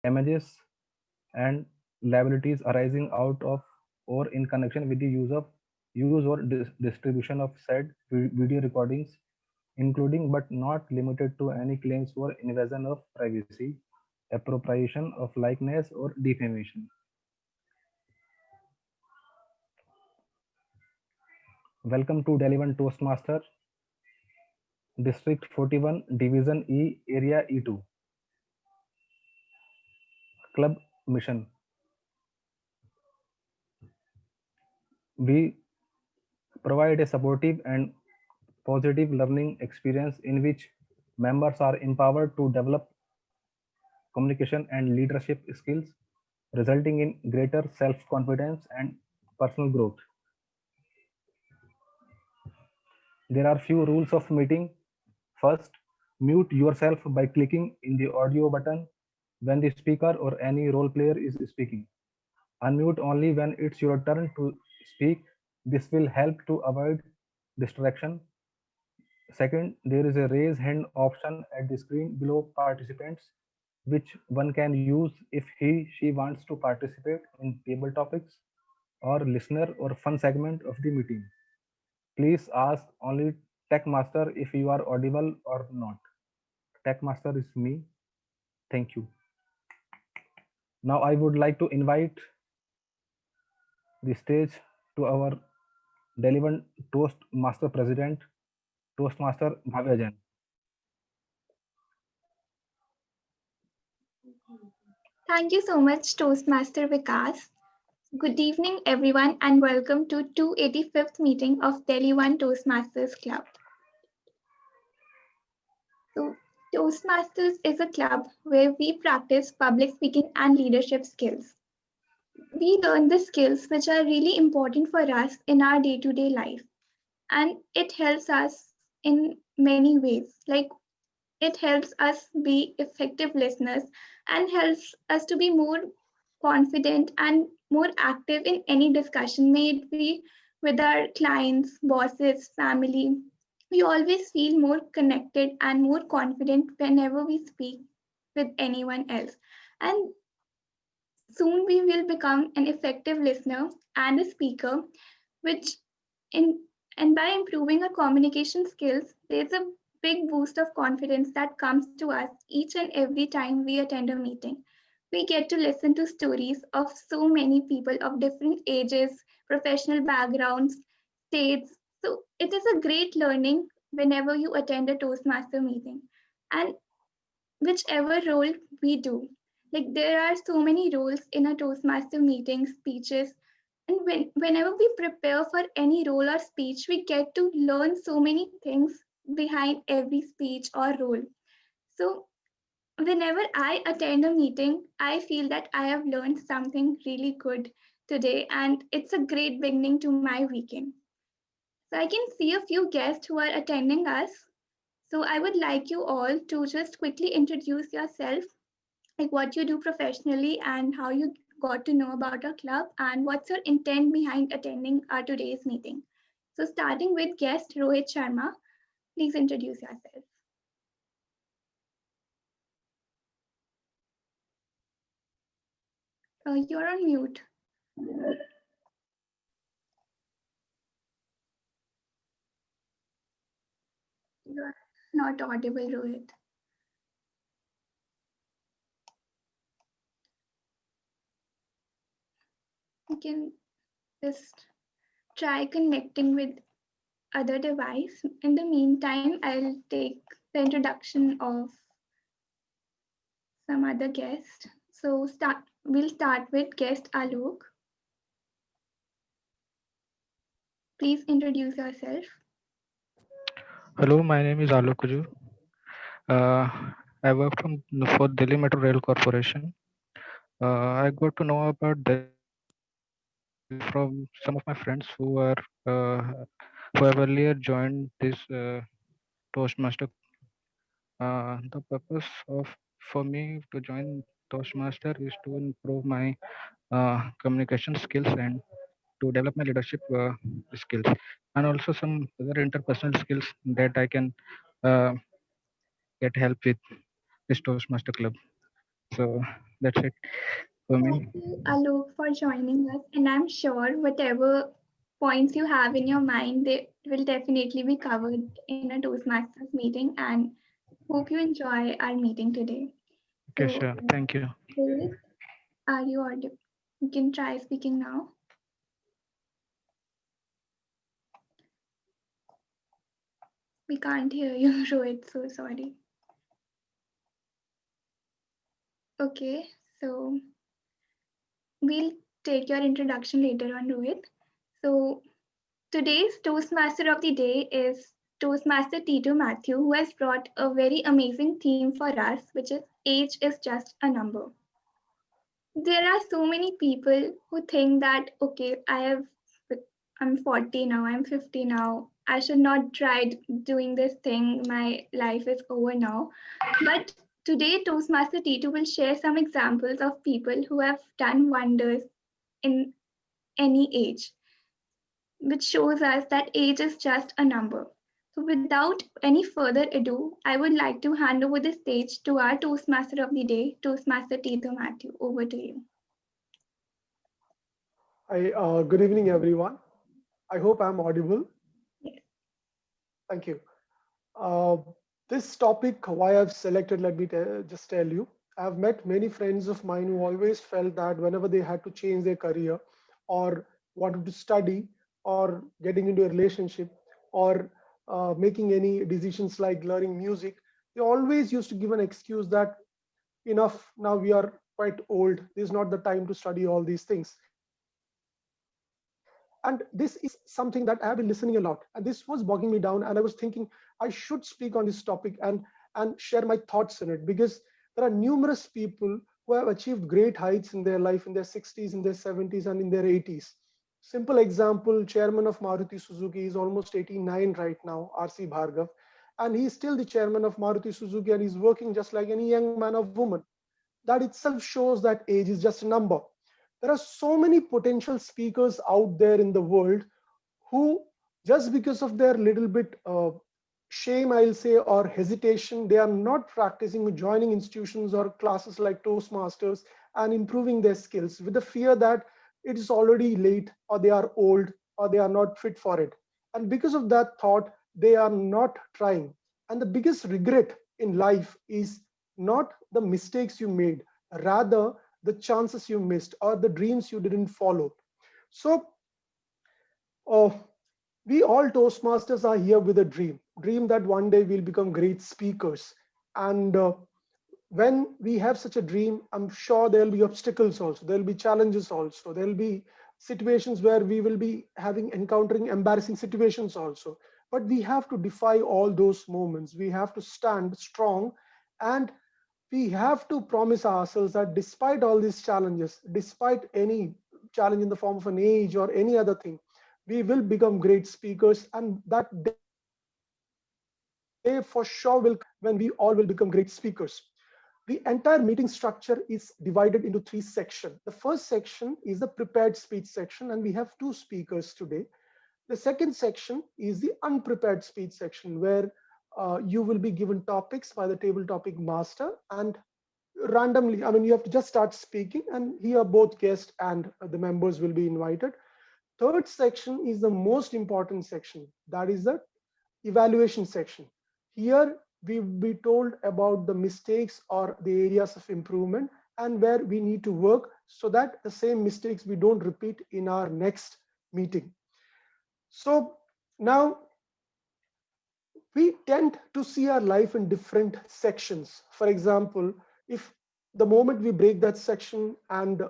damages, and liabilities arising out of or in connection with the use or distribution of said video recordings, including but not limited to any claims for invasion of privacy, appropriation of likeness, or defamation. Welcome to Delhi One Toastmaster, District 41, Division E, Area E2. Club mission. We provide a supportive and positive learning experience in which members are empowered to develop communication and leadership skills, resulting in greater self confidence and personal growth. There are few rules of meeting. First, mute yourself by clicking in the audio button when the speaker or any role player is speaking. Unmute only when it's your turn to speak. This will help to avoid distraction. Second, there is a raise hand option at the screen below participants, which one can use if she wants to participate in table topics or listener or fun segment of the meeting. Please ask only Tech Master if you are audible or not. Tech Master is me. Thank you. Now I would like to invite the stage to our Delivan Toastmaster President, Toastmaster Bhavya Jain. Thank you so much, Toastmaster Vikas. Good evening, everyone, and welcome to 285th meeting of Delhi One Toastmasters Club. So, Toastmasters is a club where we practice public speaking and leadership skills. We learn the skills which are really important for us in our day-to-day life, and it helps us in many ways. Like it helps us be effective listeners and helps us to be more confident and more active in any discussion, may it be with our clients, bosses, family. We always feel more connected and more confident whenever we speak with anyone else. And soon we will become an effective listener and a speaker, which in and by improving our communication skills, there's a big boost of confidence that comes to us each and every time we attend a meeting. We get to listen to stories of so many people of different ages, professional backgrounds, states. So it is a great learning whenever you attend a Toastmaster meeting. And whichever role we do, like there are so many roles in a Toastmaster meeting, speeches, and whenever we prepare for any role or speech, we get to learn so many things behind every speech or role. So, whenever I attend a meeting, I feel that I have learned something really good today, and it's a great beginning to my weekend. So, I can see a few guests who are attending us. So, I would like you all to just quickly introduce yourself, like what you do professionally and how you got to know about our club and what's your intent behind attending our today's meeting. So starting with guest Rohit Sharma, please introduce yourself. You're on mute. You're not audible, Rohit. You can just try connecting with other device. In the meantime, I'll take the introduction of some other guest. We'll start with guest Alok. Please introduce yourself. Hello, my name is Alok Kujur. Uh, I work for Delhi Metro Rail Corporation. I got to know about Delhi from some of my friends uh, who have earlier joined this Toastmaster. The purpose of for me to join Toastmaster is to improve my communication skills and to develop my leadership skills, and also some other interpersonal skills that I can uh, get help with this Toastmaster Club. So That's it for me. Thank you, Alok, for joining us. And I'm sure whatever points you have in your mind, they will definitely be covered in a Toastmasters meeting. And hope you enjoy our meeting today. Okay, So, sure. Thank you. Rohit, are you audible? You can try speaking now. We can't hear you, Rohit. So sorry. Okay, so we'll take your introduction later on, Rohit. So today's Toastmaster of the day is Toastmaster Tito Matthew, who has brought a very amazing theme for us, which is age is just a number. There are so many people who think that, okay, I'm 40 now, I'm 50 now, I should not try doing this thing, my life is over now. But today, Toastmaster Tito will share some examples of people who have done wonders in any age, which shows us that age is just a number. So, without any further ado, I would like to hand over the stage to our Toastmaster of the day, Toastmaster Tito Matthew. Over to you. Hi, good evening, everyone. I hope I'm audible. Yes. Thank you. Uh, this topic, why I've selected, let me just tell you. I've met many friends of mine who always felt that whenever they had to change their career or wanted to study or getting into a relationship or making any decisions like learning music, they always used to give an excuse that enough, now we are quite old. This is not the time to study all these things. And this is something that I have been listening a lot. And this was bogging me down. And I was thinking I should speak on this topic and share my thoughts in it, because there are numerous people who have achieved great heights in their life in their 60s, in their 70s, and in their 80s. Simple example, chairman of Maruti Suzuki is almost 89 right now, RC Bhargav. And he's still the chairman of Maruti Suzuki and he's working just like any young man or woman. That itself shows that age is just a number. There are so many potential speakers out there in the world who, just because of their little bit shame, I'll say, or hesitation, they are not practicing joining institutions or classes like Toastmasters and improving their skills with the fear that it is already late or they are old or they are not fit for it. And because of that thought, they are not trying. And the biggest regret in life is not the mistakes you made, rather the chances you missed or the dreams you didn't follow. So uh, we all Toastmasters are here with a dream that one day we'll become great speakers. And when we have such a dream, I'm sure there'll be obstacles also, there'll be challenges also, there'll be situations where we will be encountering embarrassing situations also. But we have to defy all those moments. We have to stand strong, and we have to promise ourselves that despite all these challenges, despite any challenge in the form of an age or any other thing, we will become great speakers, and that day for sure will come when we all will become great speakers. The entire meeting structure is divided into three sections. The first section is the prepared speech section, and we have two speakers today. The second section is the unprepared speech section, where you will be given topics by the table topic master, and randomly, I mean, you have to just start speaking, and here both guests and the members will be invited. Third section is the most important section, that is the evaluation section. Here we will be told about the mistakes or the areas of improvement and where we need to work so that the same mistakes we don't repeat in our next meeting. So now we tend to see our life in different sections. For example, if the moment we break that section and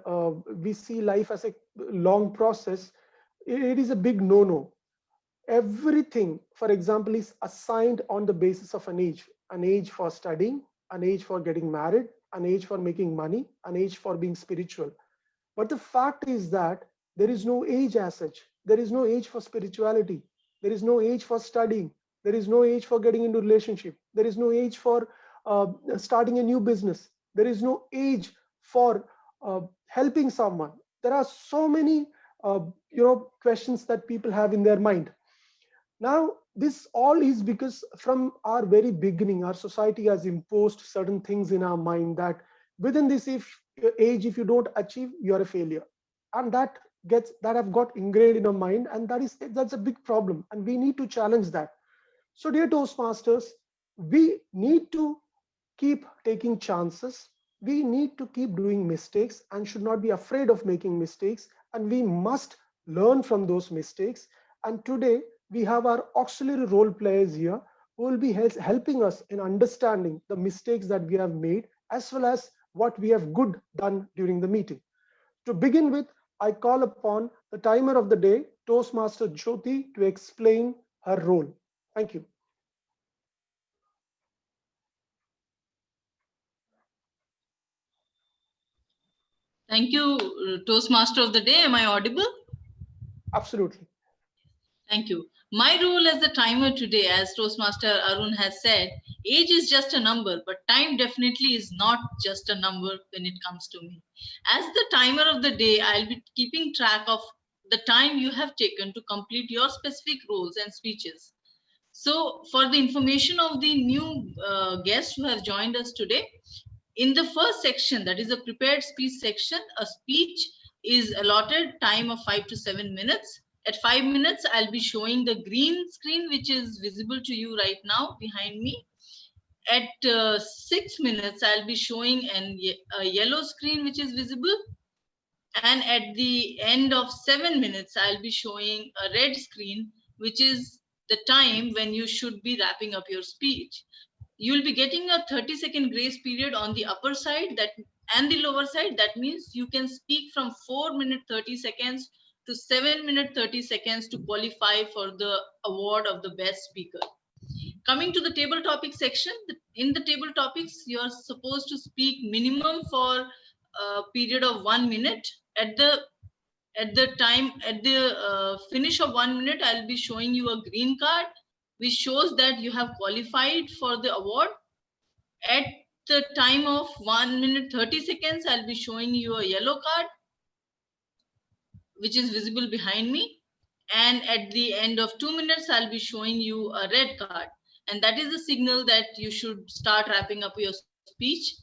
we see life as a long process, it is a big no-no. Everything, for example, is assigned on the basis of an age for studying, an age for getting married, an age for making money, an age for being spiritual. But the fact is that there is no age as such. There is no age for spirituality. There is no age for studying. There is no age for getting into relationship. There is no age for starting a new business. There is no age for helping someone. There are so many questions that people have in their mind. Now, this all is because from our very beginning, our society has imposed certain things in our mind that within this age, if you don't achieve, you are a failure. And that have got ingrained in our mind, and that's a big problem, and we need to challenge that. So dear Toastmasters, we need to keep taking chances. We need to keep doing mistakes and should not be afraid of making mistakes. And we must learn from those mistakes. And today we have our auxiliary role players here who will be helping us in understanding the mistakes that we have made, as well as what we have good done during the meeting. To begin with, I call upon the timer of the day, Toastmaster Jyoti, to explain her role. Thank you. Thank you, Toastmaster of the day. Am I audible? Absolutely. Thank you. My role as the timer today, as Toastmaster Arun has said, age is just a number, but time definitely is not just a number when it comes to me. As the timer of the day, I'll be keeping track of the time you have taken to complete your specific roles and speeches. So, for the information of the new guests who have joined us today, in the first section, that is the prepared speech section, a speech is allotted time of 5 to 7 minutes. At 5 minutes, I'll be showing the green screen, which is visible to you right now behind me. At 6 minutes, I'll be showing a yellow screen, which is visible. And at the end of 7 minutes, I'll be showing a red screen, which is the time when you should be wrapping up your speech. You'll be getting a 30-second grace period on the upper side and the lower side. That means you can speak from 4 minutes 30 seconds to 7 minutes 30 seconds to qualify for the award of the best speaker. Coming to the table topic section, in the table topics, you are supposed to speak minimum for a period of 1 minute. At the finish of 1 minute, I'll be showing you a green card, which shows that you have qualified for the award. At the time of 1 minute 30 seconds, I'll be showing you a yellow card, which is visible behind me. And at the end of 2 minutes, I'll be showing you a red card. And that is the signal that you should start wrapping up your speech.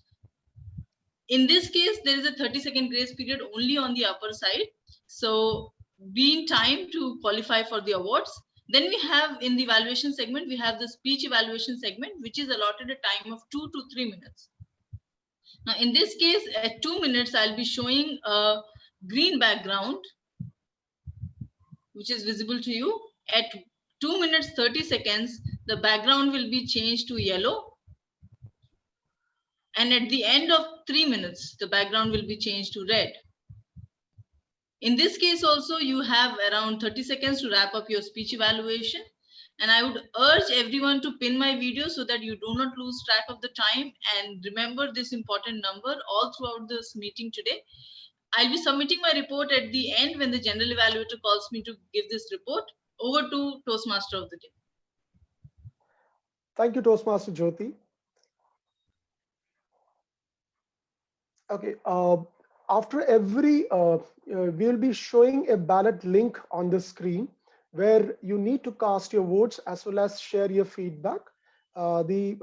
In this case, there is a 30-second grace period only on the upper side. So be in time to qualify for the awards. Then we have, in the evaluation segment, we have the speech evaluation segment, which is allotted a time of 2 to 3 minutes. Now, in this case, at 2 minutes, I'll be showing a green background, which is visible to you. At 2 minutes 30 seconds, the background will be changed to yellow. And at the end of 3 minutes, the background will be changed to red. In this case also, you have around 30 seconds to wrap up your speech evaluation. And I would urge everyone to pin my video so that you do not lose track of the time, and remember this important number all throughout this meeting today. I'll be submitting my report at the end when the general evaluator calls me to give this report. Over to Toastmaster of the day. Thank you, Toastmaster Jyoti. Okay, after every, we'll be showing a ballot link on the screen where you need to cast your votes as well as share your feedback. I'll be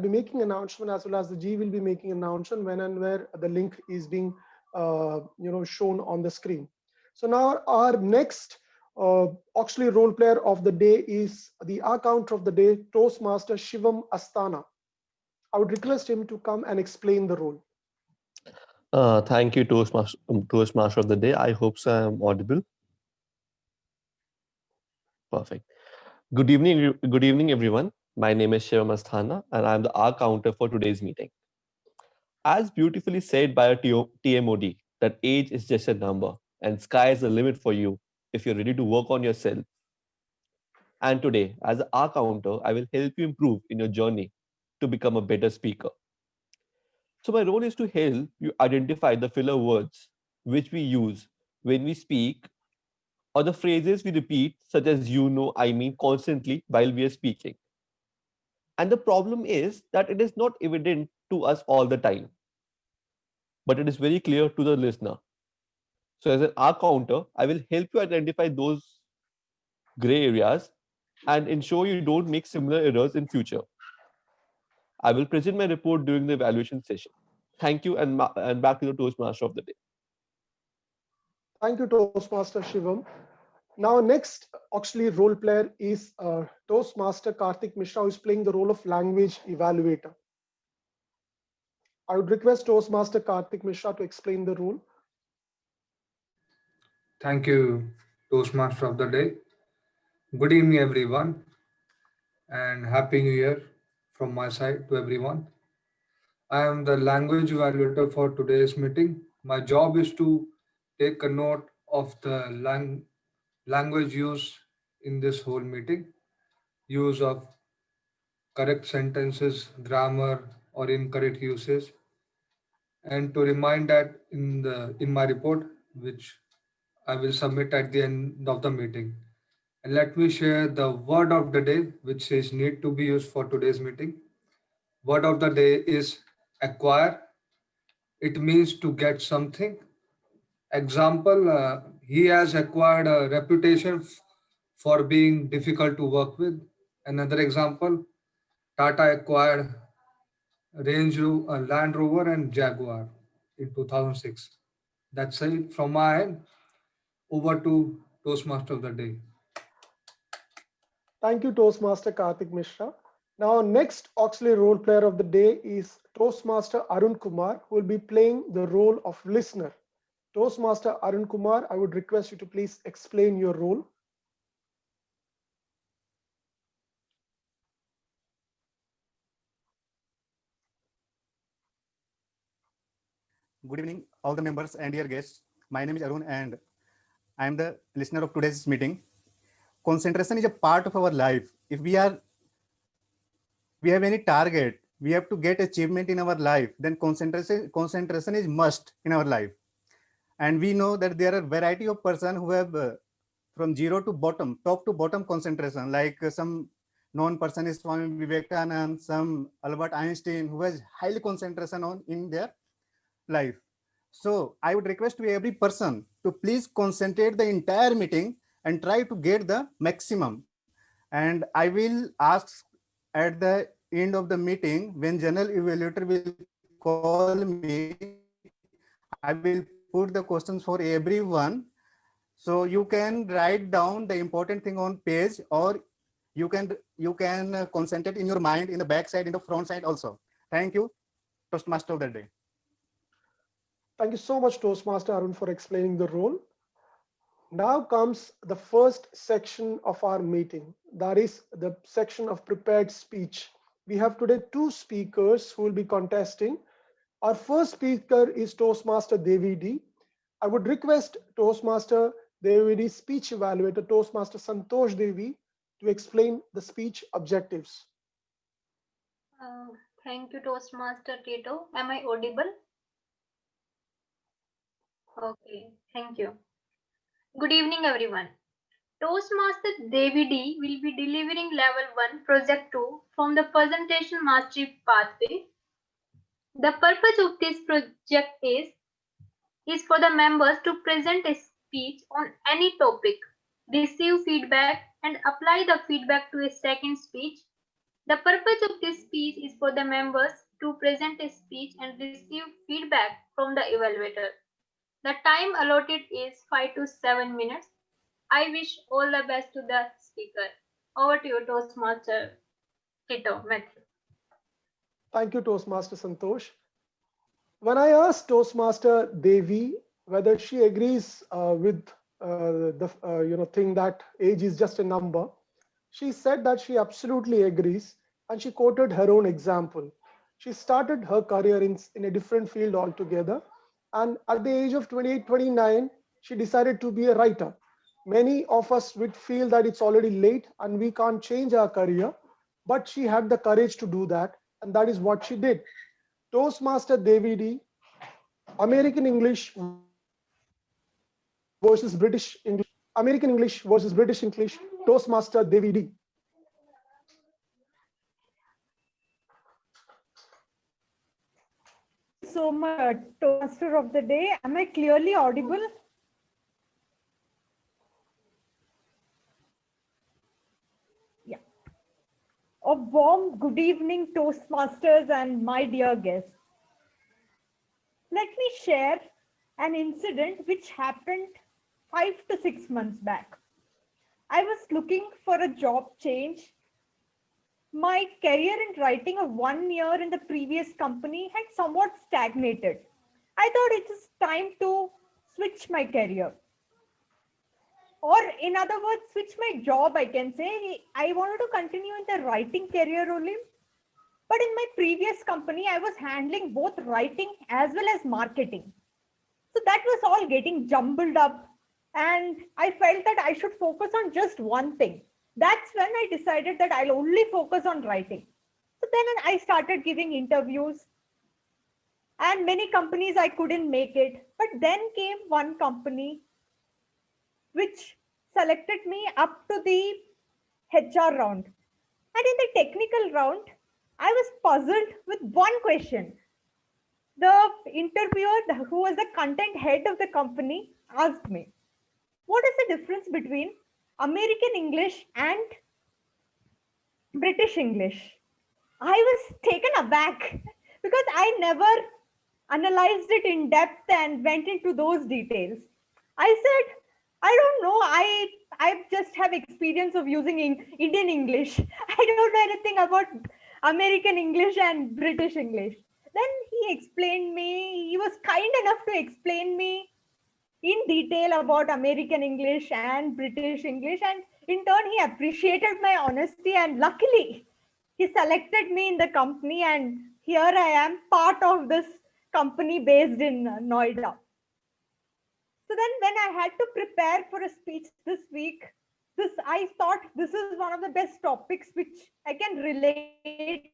making announcement, as well as the G will be making announcement when and where the link is being shown on the screen. So now our next auxiliary role player of the day is the counter of the day, Toastmaster Shivam Asthana. I would request him to come and explain the role. Thank you, Toastmaster of the day. I hope so I'm audible. Perfect. Good evening, everyone. My name is Shivam Asthana, and I'm the R counter for today's meeting. As beautifully said by a TMOD, that age is just a number, and sky is the limit for you if you're ready to work on yourself. And today, as an R counter, I will help you improve in your journey to become a better speaker. So my role is to help you identify the filler words which we use when we speak, or the phrases we repeat, such as you know, I mean, constantly while we are speaking. And the problem is that it is not evident to us all the time, but it is very clear to the listener. So as an R counter, I will help you identify those gray areas and ensure you don't make similar errors in future. I will present my report during the evaluation session. Thank you, and back to the Toastmaster of the day. Thank you, Toastmaster Shivam. Now, next auxiliary role player is Toastmaster Karthik Mishra, who is playing the role of language evaluator. I would request Toastmaster Karthik Mishra to explain the role. Thank you, Toastmaster of the day. Good evening, everyone, and Happy New Year from my side to everyone. I am the language evaluator for today's meeting. My job is to take a note of the language use in this whole meeting, use of correct sentences, grammar, or incorrect uses, and to remind that in my report, which I will submit at the end of the meeting. And let me share the word of the day, which is need to be used for today's meeting. Word of the day is acquire. It means to get something. Example, he has acquired a reputation for being difficult to work with. Another example, Tata acquired Land Rover and Jaguar in 2006. That's it from my end. Over to Toastmaster of the day. Thank you, Toastmaster Karthik Mishra. Now, next auxiliary role player of the day is Toastmaster Arun Kumar, who will be playing the role of listener. Toastmaster Arun Kumar, I would request you to please explain your role. Good evening, all the members and dear guests. My name is Arun and I am the listener of today's meeting. Concentration is a part of our life. If we have any target, we have to get achievement in our life, then concentration is must in our life. And we know that there are variety of person who have from zero to bottom, top to bottom concentration, like some known person is Swami Vivekanand, some Albert Einstein, who has highly concentration on in their life. So I would request to every person to please concentrate the entire meeting and try to get the maximum. And I will ask at the end of the meeting, when general evaluator will call me, I will put the questions for everyone. So you can write down the important thing on page, or you can concentrate in your mind in the back side, in the front side also. Thank you, Toastmaster of the day. Thank you so much, Toastmaster Arun, for explaining the role. Now comes the first section of our meeting. That is the section of prepared speech. We have today two speakers who will be contesting. Our first speaker is Toastmaster Devi D. I would request Toastmaster Devi D speech evaluator, Toastmaster Santosh Devi, to explain the speech objectives. Thank you, Toastmaster Tito. Am I audible? Okay, thank you. Good evening, everyone. Toastmaster Devi D will be delivering Level 1 Project 2 from the Presentation Mastery Pathway. The purpose of this project is for the members to present a speech on any topic, receive feedback, and apply the feedback to a second speech. The purpose of this speech is for the members to present a speech and receive feedback from the evaluator. The time allotted is 5 to 7 minutes. I wish all the best to the speaker. Over to you, Toastmaster Tito Matthew. Thank you, Toastmaster Santosh. When I asked Toastmaster Devi whether she agrees with the thing that age is just a number, she said that she absolutely agrees, and she quoted her own example. She started her career in a different field altogether, and at the age of 28, 29, she decided to be a writer. Many of us would feel that it's already late and we can't change our career, but she had the courage to do that, and that is what she did. Toastmaster Devi D, American English versus British English, American English versus British English, Toastmaster Devi D. So much, Toastmaster of the day. Am I clearly audible? Yeah. A warm good evening, Toastmasters and my dear guests. Let me share an incident which happened 5 to 6 months back. I was looking for a job change. My career in writing of 1 year in the previous company had somewhat stagnated. I thought it is time to switch my career. Or in other words, switch my job, I can say. I wanted to continue in the writing career only. But in my previous company, I was handling both writing as well as marketing. So that was all getting jumbled up. And I felt that I should focus on just one thing. That's when I decided that I'll only focus on writing. So then I started giving interviews. And many companies I couldn't make it. But then came one company which selected me up to the HR round. And in the technical round, I was puzzled with one question. The interviewer, who was the content head of the company, asked me, what is the difference between American English and British English? I was taken aback because I never analyzed it in depth and went into those details. I said, I don't know. I just have experience of using Indian English. I don't know anything about American English and British English. Then he explained me. He was kind enough to explain me in detail about American English and British English. And in turn, he appreciated my honesty. And luckily, he selected me in the company. And here I am, part of this company based in Noida. So then when I had to prepare for a speech this week, I thought this is one of the best topics which I can relate.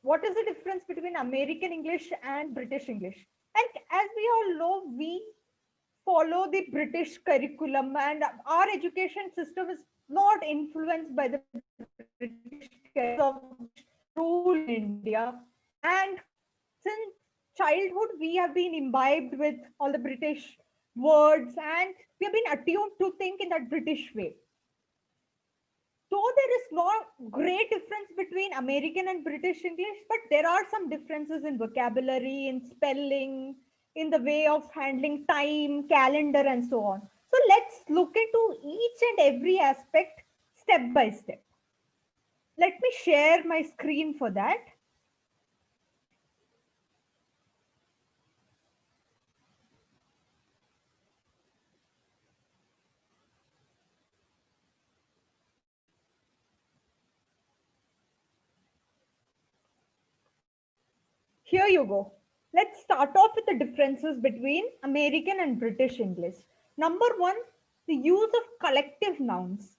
What is the difference between American English and British English? And as we all know, we follow the British curriculum and our education system is not influenced by the British rule in India. And since childhood, we have been imbibed with all the British words and we have been attuned to think in that British way. Though there is no great difference between American and British English, but there are some differences in vocabulary, in spelling, in the way of handling time, calendar, and so on. So let's look into each and every aspect step by step. Let me share my screen for that. Here you go. Let's start off with the differences between American and British English. Number one, the use of collective nouns.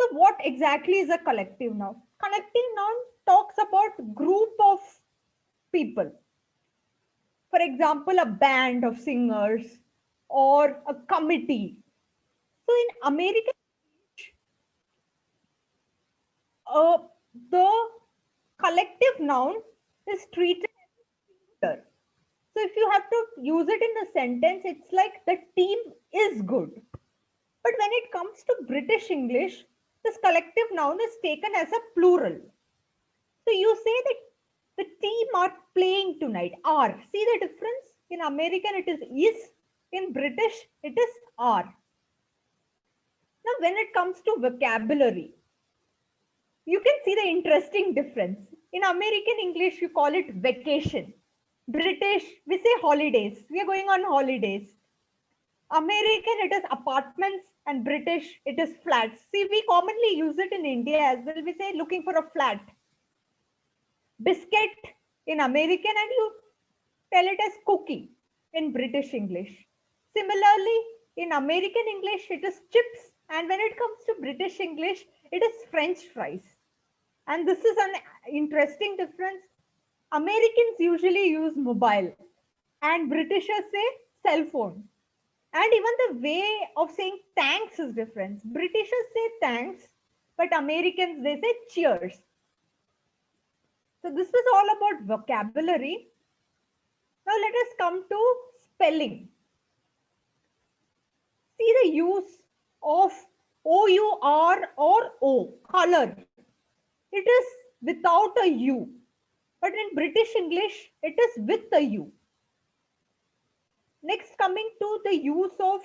So what exactly is a collective noun? Collective noun talks about group of people. For example, a band of singers or a committee. So in American, the collective noun is treated as a so if you have to use it in a sentence, it's like the team is good. But when it comes to British English, this collective noun is taken as a plural. So you say that the team are playing tonight, are. See the difference? In American, it is. In British, it is are. Now, when it comes to vocabulary, you can see the interesting difference. In American English, you call it vacation. British, we say holidays. We are going on holidays. American, it is apartments, and British, it is flats. See, we commonly use it in India as well. We say looking for a flat. Biscuit in American, and you tell it as cookie in British English. Similarly, in American English, it is chips. And when it comes to British English, it is French fries. And this is an interesting difference. Americans usually use mobile and Britishers say cell phone. And even the way of saying thanks is different. Britishers say thanks, but Americans, they say cheers. So this was all about vocabulary. Now let us come to spelling. See the use of O-U-R or O, color. It is without a U. But in British English, it is with a U. Next, coming to the use of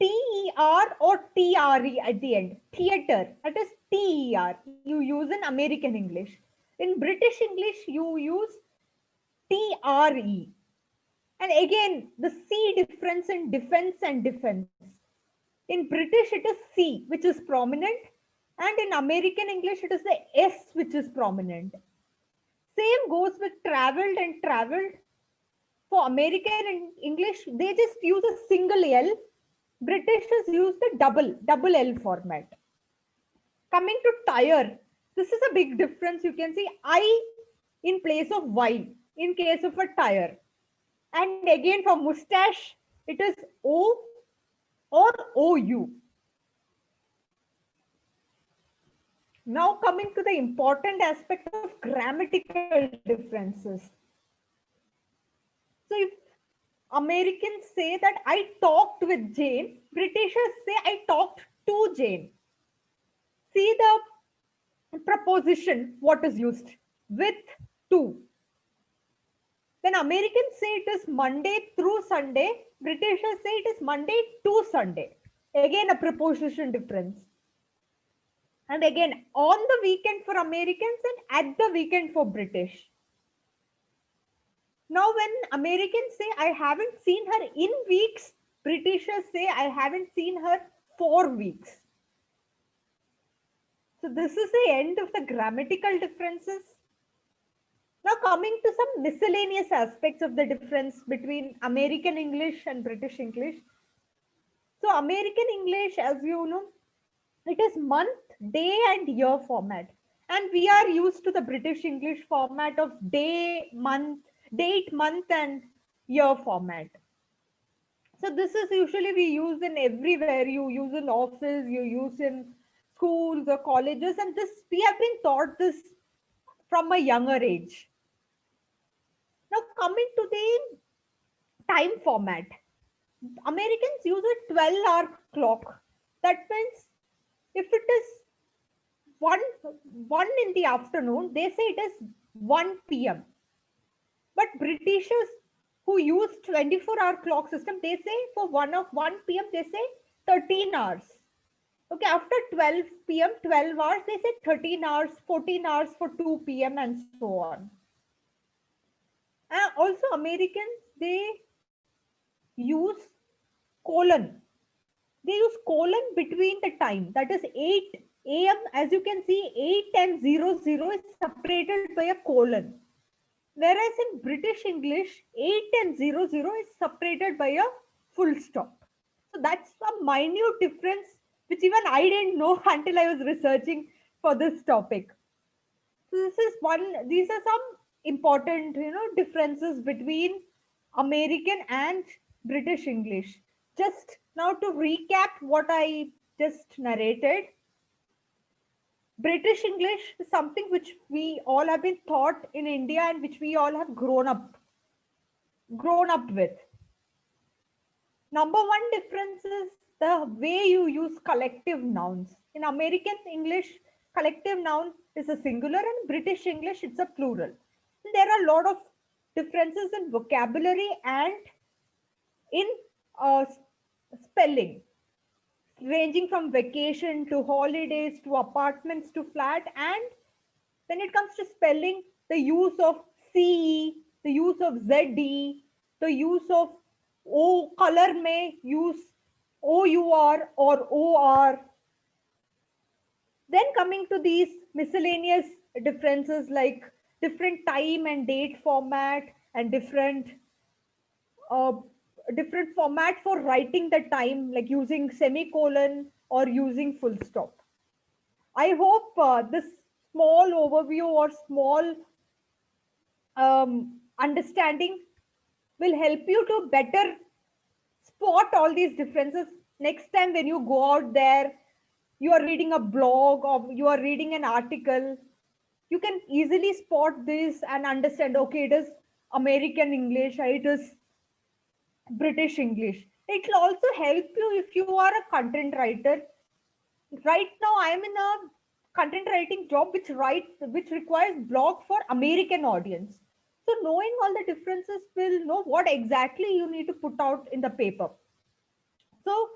T-E-R or T-R-E at the end. Theater, that is T-E-R. You use in American English. In British English, you use T-R-E. And again, the C difference in defense and defense. In British, it is C, which is prominent. And in American English, it is the S, which is prominent. Same goes with traveled and traveled. For American English, they just use a single L. Britishers use the double L format. Coming to tire, this is a big difference. You can see I in place of Y in case of a tire. And again for mustache, it is O or OU. Now coming to the important aspect of grammatical differences. So if Americans say that I talked with Jane, Britishers say I talked to Jane. See the preposition, what is used? With, to. Then Americans say it is Monday through Sunday. Britishers say it is Monday to Sunday. Again, a preposition difference. And again, on the weekend for Americans and at the weekend for British. Now, when Americans say, I haven't seen her in weeks, Britishers say, I haven't seen her for weeks. So this is the end of the grammatical differences. Now coming to some miscellaneous aspects of the difference between American English and British English. So American English, as you know, it is month, day and year format. And we are used to the British English format of day, month, date, month and year format. So this is usually we use in everywhere. You use in office, you use in schools or colleges, and this we have been taught this from a younger age. Now coming to the time format. Americans use a 12-hour clock. That means if it is 1 in the afternoon, they say it is 1 p.m. But Britishers who use 24-hour clock system, they say for 1 p.m. they say 13 hours. Okay, after 12 p.m., 12 hours, they say 13 hours, 14 hours for 2 p.m. and so on. And also Americans, they use colon. They use colon between the time. That is 8 a.m. As you can see, 8 and 00 is separated by a colon. Whereas in British English, 8 and 00 is separated by a full stop. So that's a minute difference, which even I didn't know until I was researching for this topic. So this is one, these are some important, differences between American and British English. Just now to recap what I just narrated, British English is something which we all have been taught in India and which we all have grown up with. Number one difference is the way you use collective nouns. In American English, collective noun is a singular, and British English, it's a plural. And there are a lot of differences in vocabulary and in spelling, ranging from vacation to holidays to apartments to flat. And when it comes to spelling, the use of CE, the use of ZE, the use of O, color may use OUR or OR. Then coming to these miscellaneous differences like different time and date format and different format for writing the time, like using semicolon or using full stop. I hope this small overview or small understanding will help you to better spot all these differences. Next time when you go out there, you are reading a blog or you are reading an article, you can easily spot this and understand, okay, it is American English, it is British English. It will also help you if you are a content writer. right now I am in a content writing job which requires blog for American audience. So knowing all the differences will know what exactly you need to put out in the paper. So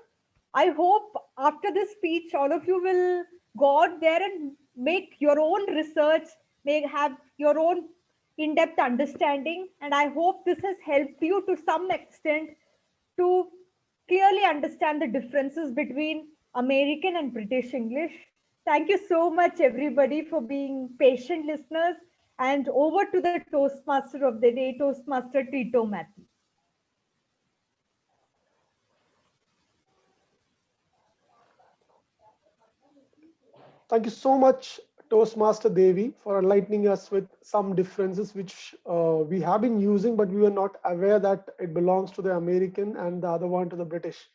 I hope after this speech, all of you will go out there and make your own research, have your own in-depth understanding. And I hope this has helped you to some extent to clearly understand the differences between American and British English. Thank you so much, everybody, for being patient listeners. And over to the Toastmaster of the day, Toastmaster Tito Matthew. Thank you so much, Toastmaster Devi, for enlightening us with some differences which we have been using, but we were not aware that it belongs to the American and the other one to the British.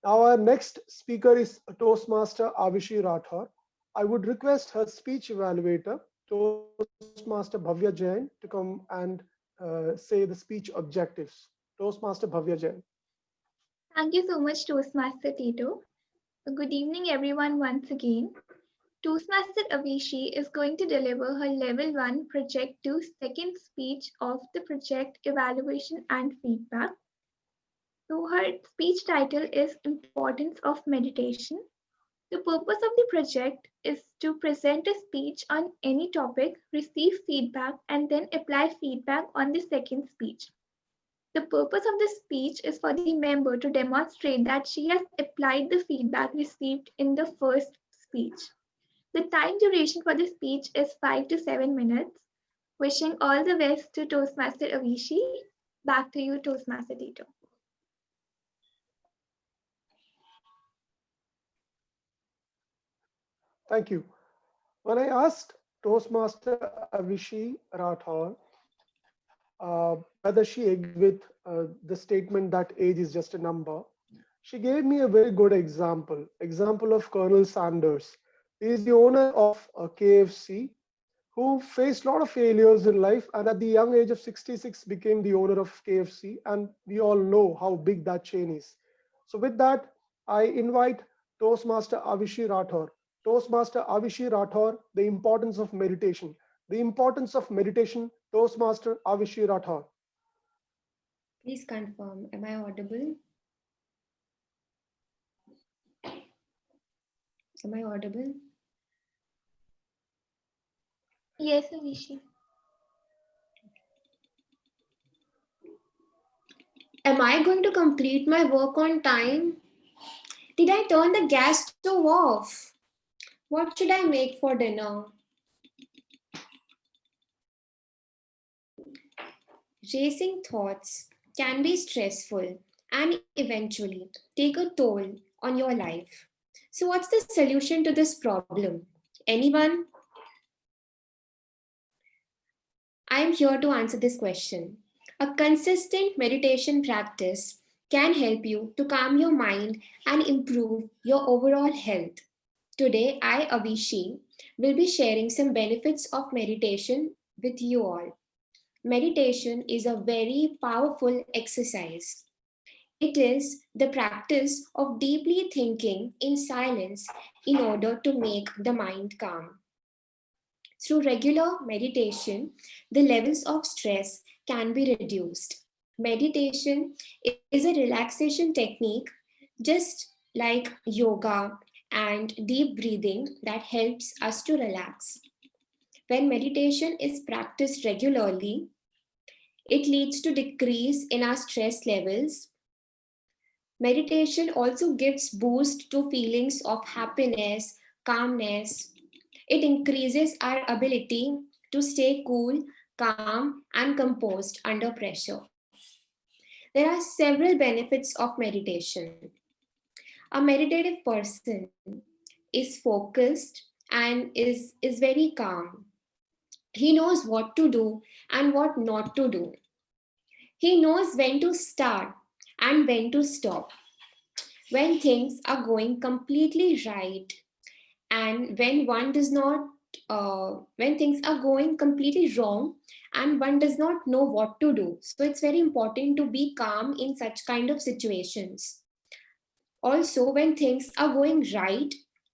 Now, our next speaker is Toastmaster Avishi Rathore. I would request her speech evaluator, Toastmaster Bhavya Jain, to come and say the speech objectives. Toastmaster Bhavya Jain. Thank you so much, Toastmaster Tito. Good evening, everyone, once again. Toastmaster Avishi is going to deliver her Level 1 Project 2 second speech of the project evaluation and feedback. So her speech title is Importance of Meditation. The purpose of the project is to present a speech on any topic, receive feedback, and then apply feedback on the second speech. The purpose of the speech is for the member to demonstrate that she has applied the feedback received in the first speech. The time duration for the speech is 5 to 7 minutes. Wishing all the best to Toastmaster Avishi. Back to you, Toastmaster Tito. Thank you. When I asked Toastmaster Avishi Rathore whether she agreed with the statement that age is just a number, she gave me a very good example of Colonel Sanders. He is the owner of a KFC who faced a lot of failures in life, and at the young age of 66 became the owner of KFC, and we all know how big that chain is. So with that, I invite Toastmaster Avishi Rathore. Toastmaster Avishi Rathore, the importance of meditation. The importance of meditation, Toastmaster Avishi Rathore. Please confirm, am I audible? Am I audible? Yes, Avishi. Am I going to complete my work on time? Did I turn the gas stove off? What should I make for dinner? Racing thoughts can be stressful and eventually take a toll on your life. So what's the solution to this problem? Anyone? I'm here to answer this question. A consistent meditation practice can help you to calm your mind and improve your overall health. Today, I, Avishi, will be sharing some benefits of meditation with you all. Meditation is a very powerful exercise. It is the practice of deeply thinking in silence in order to make the mind calm. Through regular meditation, the levels of stress can be reduced. Meditation is a relaxation technique just like yoga and deep breathing that helps us to relax. When meditation is practiced regularly, it leads to decrease in our stress levels. Meditation also gives boost to feelings of happiness, calmness. It increases our ability to stay cool, calm, and composed under pressure. There are several benefits of meditation. A meditative person is focused and is very calm. He knows what to do and what not to do. He knows when to start and when to stop. When things are going completely right and when things are going completely wrong and one does not know what to do. So it's very important to be calm in such kind of situations. Also, when things are going right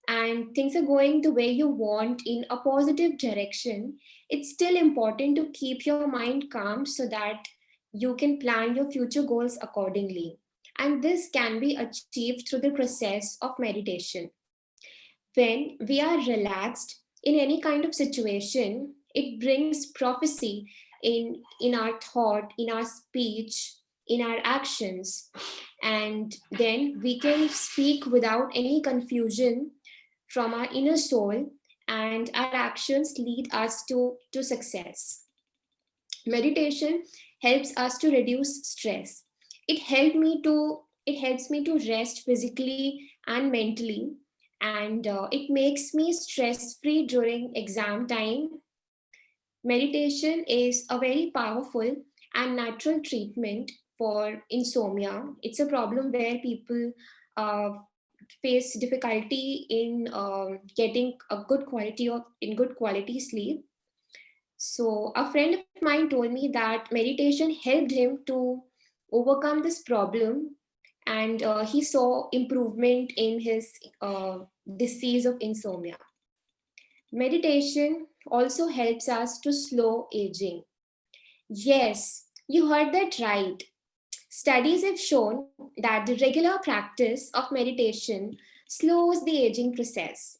and things are going the way you want in a positive direction, it's still important to keep your mind calm so that you can plan your future goals accordingly. And this can be achieved through the process of meditation. When we are relaxed in any kind of situation, it brings prophecy in our thought, in our speech, in our actions. And then we can speak without any confusion from our inner soul, and our actions lead us to success. Meditation helps us to reduce stress. It helps me to rest physically and mentally, and it makes me stress free during exam time. Meditation is a very powerful and natural treatment for insomnia. It's a problem where people uh, face difficulty in getting a good quality sleep. So a friend of mine told me that meditation helped him to overcome this problem, and he saw improvement in his disease of insomnia. Meditation also helps us to slow aging. Yes, you heard that right. Studies have shown that the regular practice of meditation slows the aging process.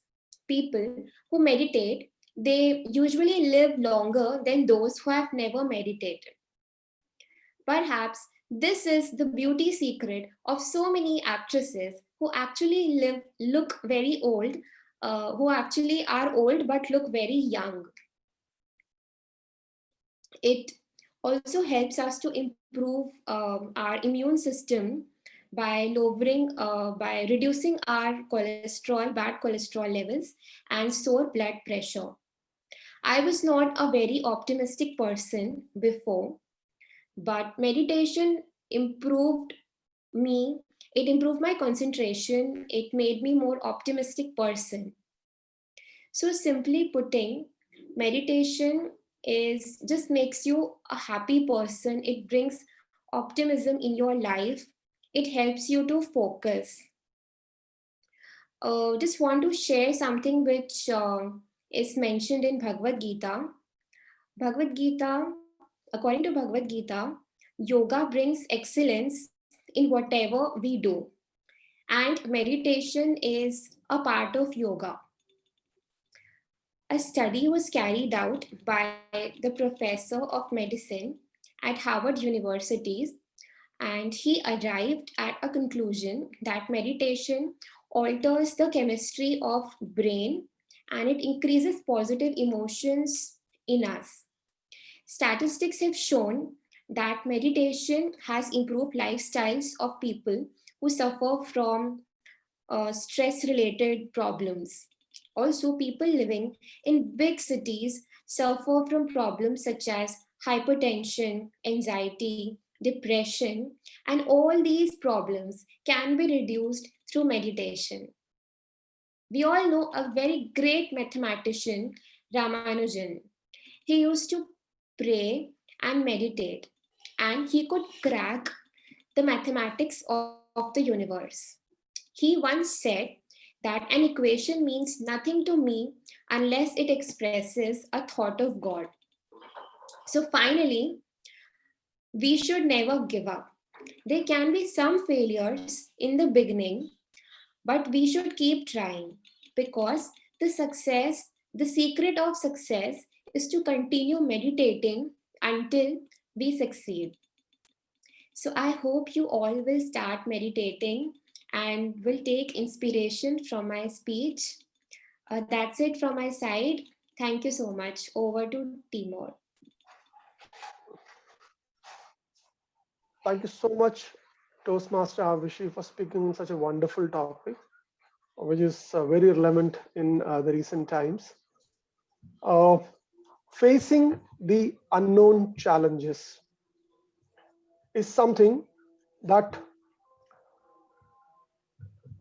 People who meditate, they usually live longer than those who have never meditated. Perhaps this is the beauty secret of so many actresses who actually look very old, who actually are old but look very young. It also helps us to improve our immune system by reducing our bad cholesterol levels, and sore blood pressure. I was not a very optimistic person before, but meditation improved me. It improved my concentration. It made me more optimistic person. So simply putting, meditation is just makes you a happy person. It brings optimism in your life. It helps you to focus. Just want to share something which is mentioned in Bhagavad Gita. According to Bhagavad Gita, yoga brings excellence in whatever we do, and meditation is a part of yoga. A study was carried out by the professor of medicine at Harvard University, and he arrived at a conclusion that meditation alters the chemistry of brain and it increases positive emotions in us. Statistics have shown that meditation has improved lifestyles of people who suffer from stress-related problems. Also, people living in big cities suffer from problems such as hypertension, anxiety, depression, and all these problems can be reduced through meditation. We all know a very great mathematician, Ramanujan. He used to pray and meditate, and he could crack the mathematics of the universe. He once said that an equation means nothing to me unless it expresses a thought of God. So finally, we should never give up. There can be some failures in the beginning, but we should keep trying, because the secret of success is to continue meditating until we succeed. So I hope you all will start meditating and will take inspiration from my speech. That's it from my side. Thank you so much. Over to Timur. Thank you so much, Toastmaster Avishi, for speaking on such a wonderful topic, which is very relevant in the recent times. Facing the unknown challenges is something that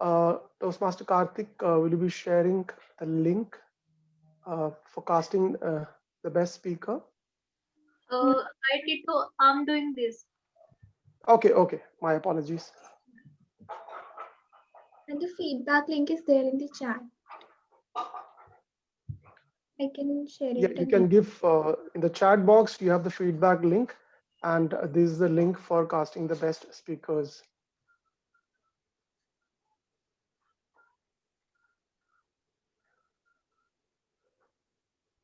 Toastmaster Karthik, will you be sharing the link for casting the best speaker? I did. I'm doing this. Okay, my apologies. And the feedback link is there in the chat. I can share Yeah, it. you can give in the chat box, you have the feedback link, and this is the link for casting the best speakers.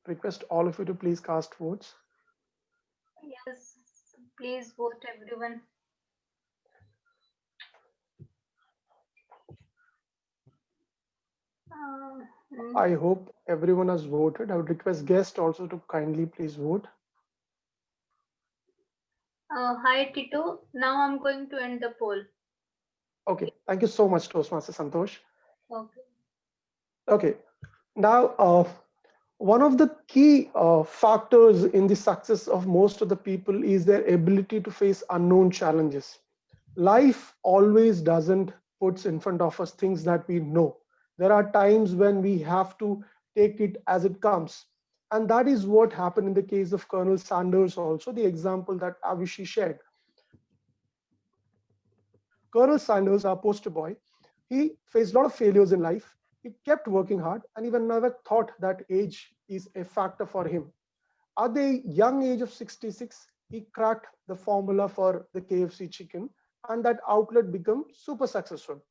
Request all of you to please cast votes. Yes, please vote everyone. I hope everyone has voted. I would request guests also to kindly please vote. Hi Tito, now I'm going to end the poll. Okay, thank you so much, Toastmaster Santosh. Okay. Okay, now one of the key factors in the success of most of the people is their ability to face unknown challenges. Life always doesn't puts in front of us things that we know. There are times when we have to take it as it comes. And that is what happened in the case of Colonel Sanders also, the example that Avishi shared. Colonel Sanders, our poster boy, he faced a lot of failures in life. He kept working hard and even never thought that age is a factor for him. At the young age of 66, he cracked the formula for the KFC chicken, and that outlet became super successful.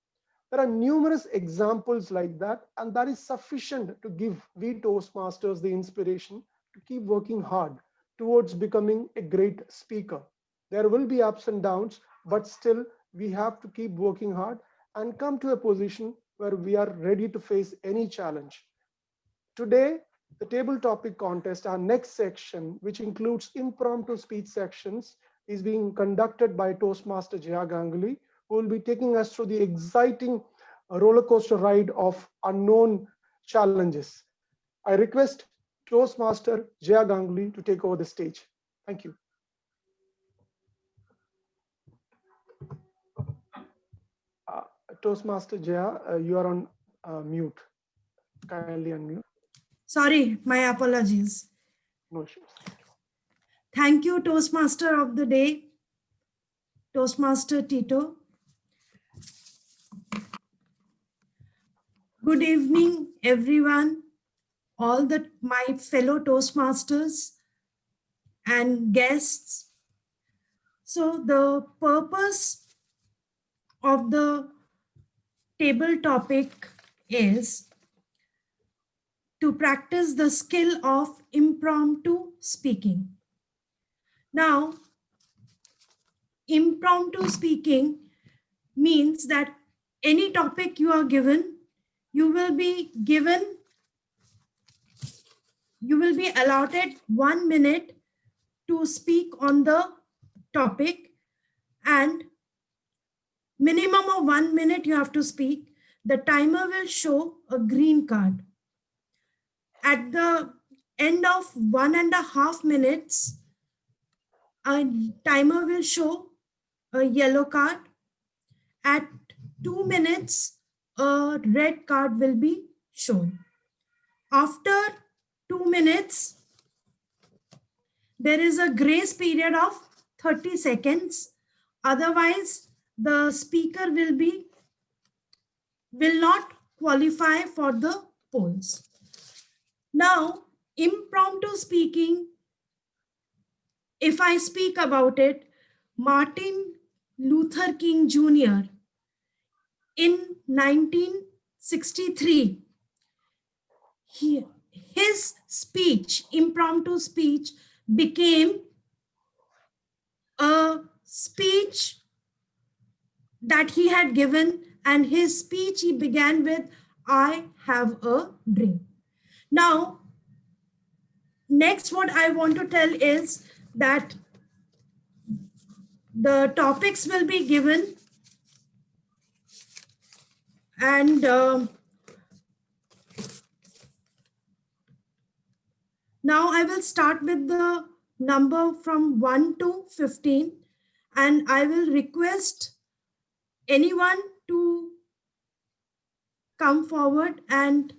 There are numerous examples like that, and that is sufficient to give we Toastmasters the inspiration to keep working hard towards becoming a great speaker. There will be ups and downs, but still we have to keep working hard and come to a position where we are ready to face any challenge. Today, the table topic contest, our next section, which includes impromptu speech sections, is being conducted by Toastmaster Jaya Ganguly, who will be taking us through the exciting roller coaster ride of unknown challenges. I request Toastmaster Jaya Ganguly to take over the stage. Thank you. Toastmaster Jaya, you are on mute. Kindly unmute. Sorry, my apologies. No issues. Thank you, Toastmaster of the day, Toastmaster Tito. Good evening, everyone, all my fellow Toastmasters and guests. So the purpose of the table topic is to practice the skill of impromptu speaking. Now, impromptu speaking means that any topic you are given, you will be allotted 1 minute to speak on the topic, and minimum of 1 minute you have to speak. The timer will show a green card. At the end of 1.5 minutes, a timer will show a yellow card. At 2 minutes, a red card will be shown. After 2 minutes, there is a grace period of 30 seconds. Otherwise, the speaker will not qualify for the polls. Now, impromptu speaking, if I speak about it, Martin Luther King Jr. in 1963, his speech, impromptu speech, became a speech that he had given, and his speech he began with, "I have a dream." Now, next what I want to tell is that the topics will be given, and now I will start with the number from 1 to 15, and I will request anyone to come forward, and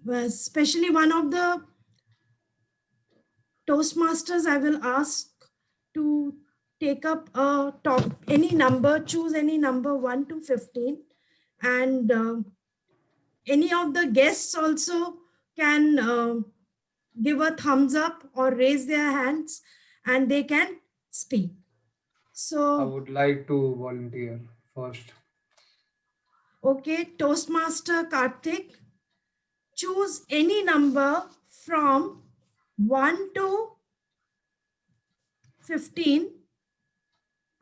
especially one of the Toastmasters, I will ask to take up a any number, choose any number 1 to 15, and any of the guests also can give a thumbs up or raise their hands and they can speak. I So, would like to volunteer first. okay, Toastmaster Karthik, choose any number from 1 to 15.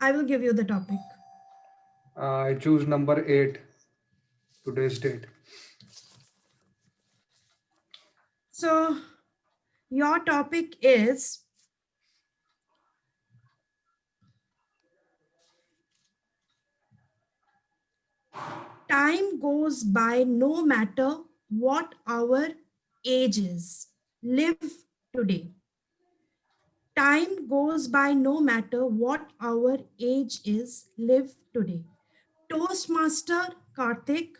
I will give you the topic. I choose number 8, today's date. So, your topic is time goes by no matter what our age is. Live today. Time goes by no matter what our age is. Live today. Toastmaster Karthik,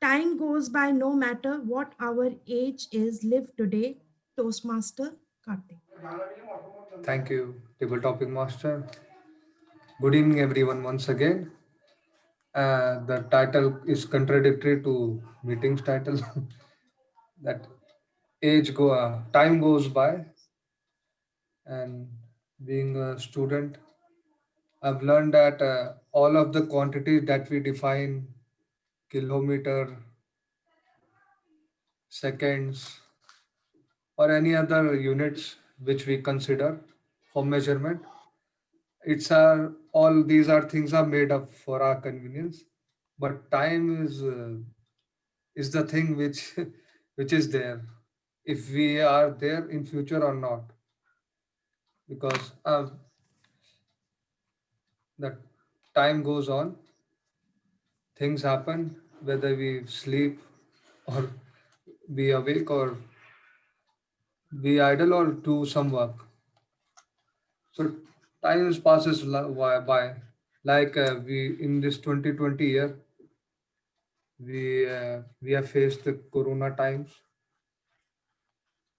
time goes by no matter what our age is. Live today. Toastmaster Karthik. Thank you, table topic master. Good evening, everyone, once again. The title is contradictory to meeting's title. That time goes by, and being a student, I've learned that all of the quantities that we define, kilometer, seconds, or any other units which we consider for measurement, all these are things are made up for our convenience, but time is the thing which which is there, if we are there in future or not, because the time goes on, things happen, whether we sleep or be awake or be idle or do some work. So time passes by, like we in this 2020 year, we have faced the corona times.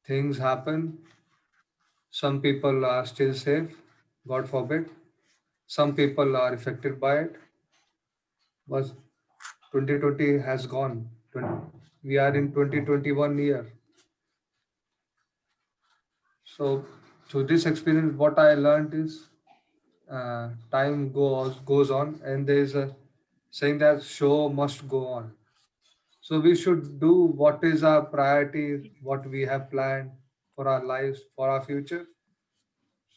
Things happen. Some people are still safe, God forbid. Some people are affected by it. But 2020 has gone. We are in 2021 year. So through this experience, what I learned is time goes on, and there is a saying that show must go on. So we should do what is our priority, what we have planned for our lives, for our future.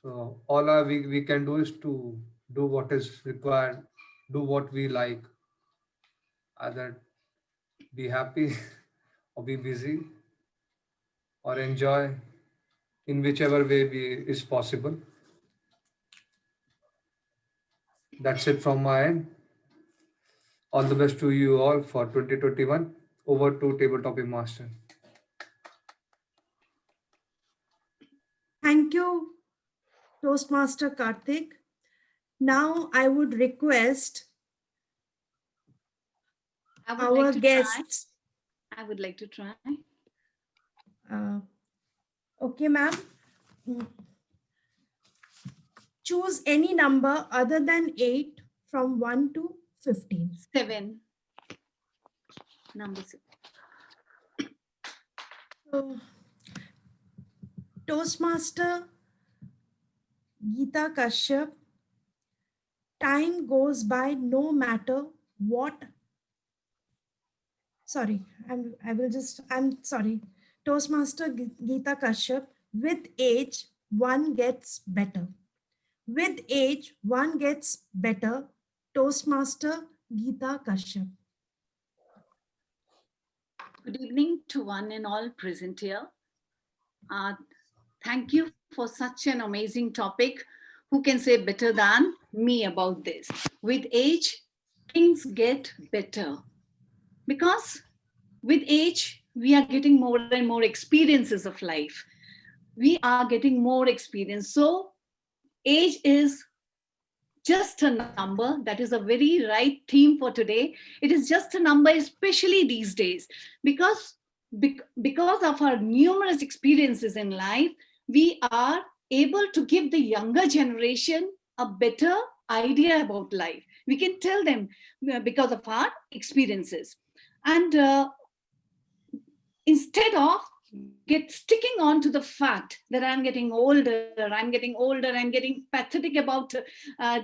So we can do is to do what is required, do what we like, either be happy or be busy or enjoy in whichever way is possible. That's it from my end. All the best to you all for 2021. Over to Table Topic Master. Thank you, Toastmaster Karthik. Now I would request our guests. I would like to try. Okay, ma'am. Choose any number other than 8 from 1 to 15. 7. Number 7. So, Toastmaster Geeta Kashyap, time goes by no matter what. Sorry, I'm sorry. Toastmaster Geeta Kashyap, with age, one gets better. With age, one gets better. Toastmaster Geeta Kashyap. Good evening to one and all present here. Thank you for such an amazing topic. Who can say better than me about this? With age, things get better. Because with age, we are getting more and more experiences of life. We are getting more experience. So age is just a number. That is a very right theme for today. It is just a number, especially these days, because of our numerous experiences in life, we are able to give the younger generation a better idea about life. We can tell them because of our experiences. And instead of sticking on to the fact that I'm getting older, I'm getting pathetic about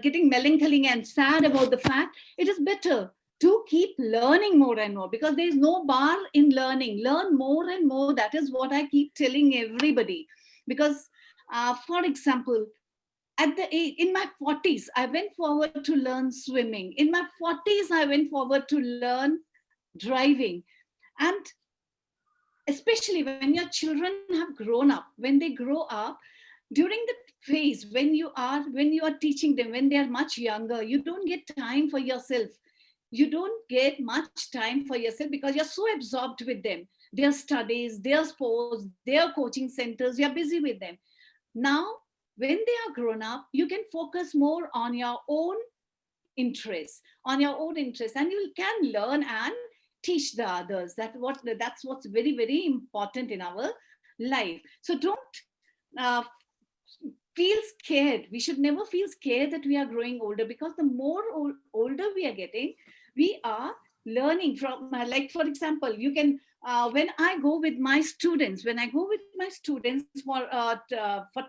getting melancholy and sad about the fact, it is better to keep learning more and more, because there is no bar in learning. Learn more and more. That is what I keep telling everybody. Because, for example, in my 40s, I went forward to learn swimming. In my 40s, I went forward to learn driving. And especially when your children have grown up, when they grow up, during the phase when you are teaching them, when they are much younger, you don't get time for yourself. You don't get much time for yourself because you're so absorbed with them, their studies, their sports, their coaching centers. You're busy with them. Now, when they are grown up, you can focus more on your own interests, and you can learn and teach the others. That's what's very, very important in our life. So don't feel scared. We should never feel scared that we are growing older, because the more older we are getting, we are learning from, like, for example, you can, when I go with my students for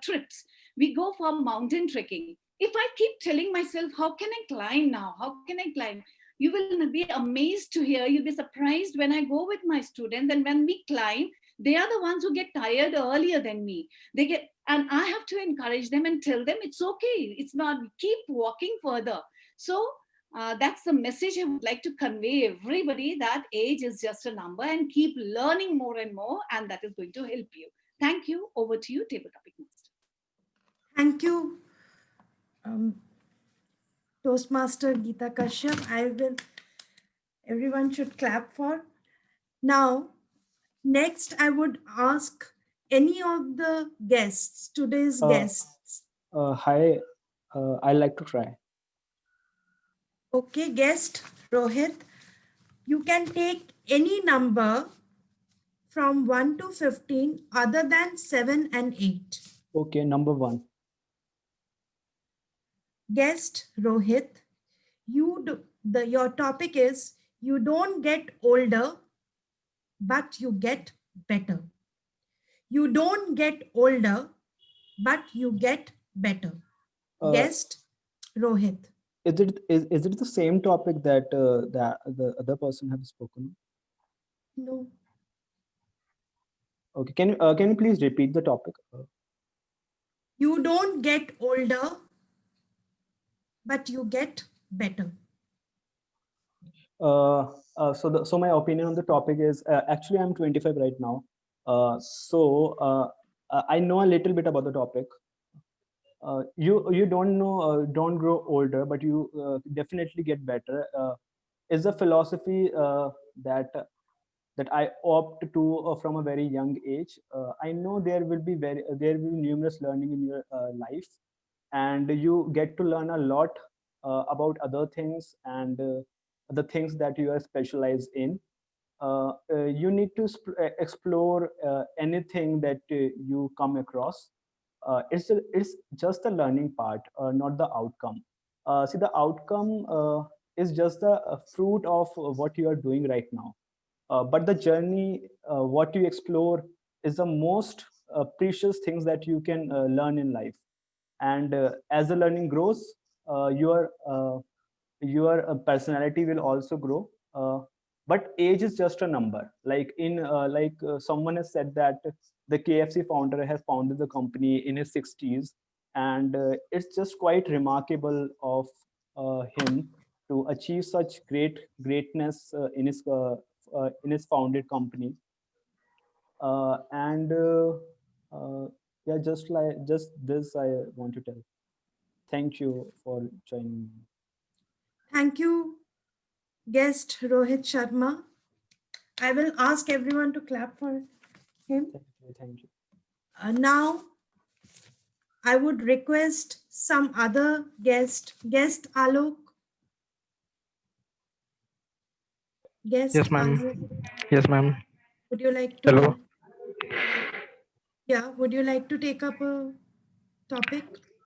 trips, we go for mountain trekking. If I keep telling myself, how can I climb now? How can I climb? You will be amazed to hear, you'll be surprised when I go with my students, and when we climb, they are the ones who get tired earlier than me. And I have to encourage them and tell them it's okay. It's not, keep walking further. So that's the message I would like to convey everybody, that age is just a number, and keep learning more and more, and that is going to help you. Thank you. Over to you, Table Topic Master. Thank you, Toastmaster Geeta Kashyap. Everyone should clap for. Now, next I would ask any of the guests, today's guests. Hi, I'd like to try. Okay, guest Rohit, you can take any number from 1 to 15 other than 7 and 8. Okay, number 1. Guest Rohit, your topic is you don't get older, but you get better. You don't get older, but you get better. Guest Rohit. Is it the same topic that the other person has spoken? No. Okay, can you please repeat the topic? You don't get older, but you get better. So my opinion on the topic is, actually I'm 25 right now. So I know a little bit about the topic. You don't grow older, but you definitely get better. Is a philosophy that I opt to from a very young age. I know there will be numerous learning in your life, and you get to learn a lot about other things and the things that you are specialized in. You need to explore anything that you come across. It's just the learning part, not the outcome. See, the outcome is just the fruit of what you are doing right now. But the journey, what you explore, is the most precious things that you can learn in life. And as the learning grows, your personality will also grow. But age is just a number. Like someone has said that the KFC founder has founded the company in his 60s, and it's just quite remarkable of him to achieve such greatness in his founded company. Yeah, just this I want to tell. Thank you for joining me. Thank you, guest Rohit Sharma. I will ask everyone to clap for him. Thank you. Now, I would request some other guest Alok. Guest Yes, ma'am. Alok. Yes, ma'am. Would you like to? Hello. Yeah, would you like to take up a topic?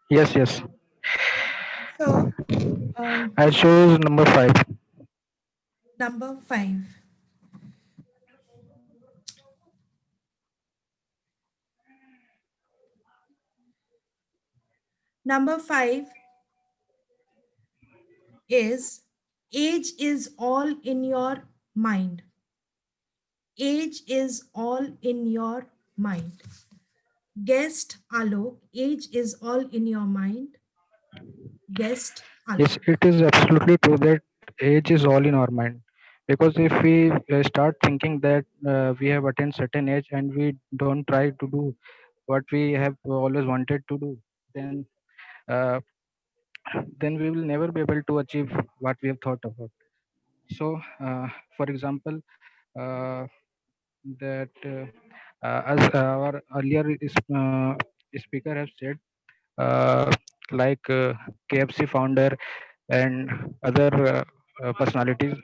Yes. So, I chose number 5. Number 5. Number 5 is age is all in your mind. Age is all in your mind. Guest Alok, age is all in your mind. Guest Alok. Yes, it is absolutely true that age is all in our mind. Because if we start thinking that we have attained certain age and we don't try to do what we have always wanted to do, uh, then we will never be able to achieve what we have thought about. So, for example, uh, that as our earlier speaker has said, uh, like KFC founder and other personalities,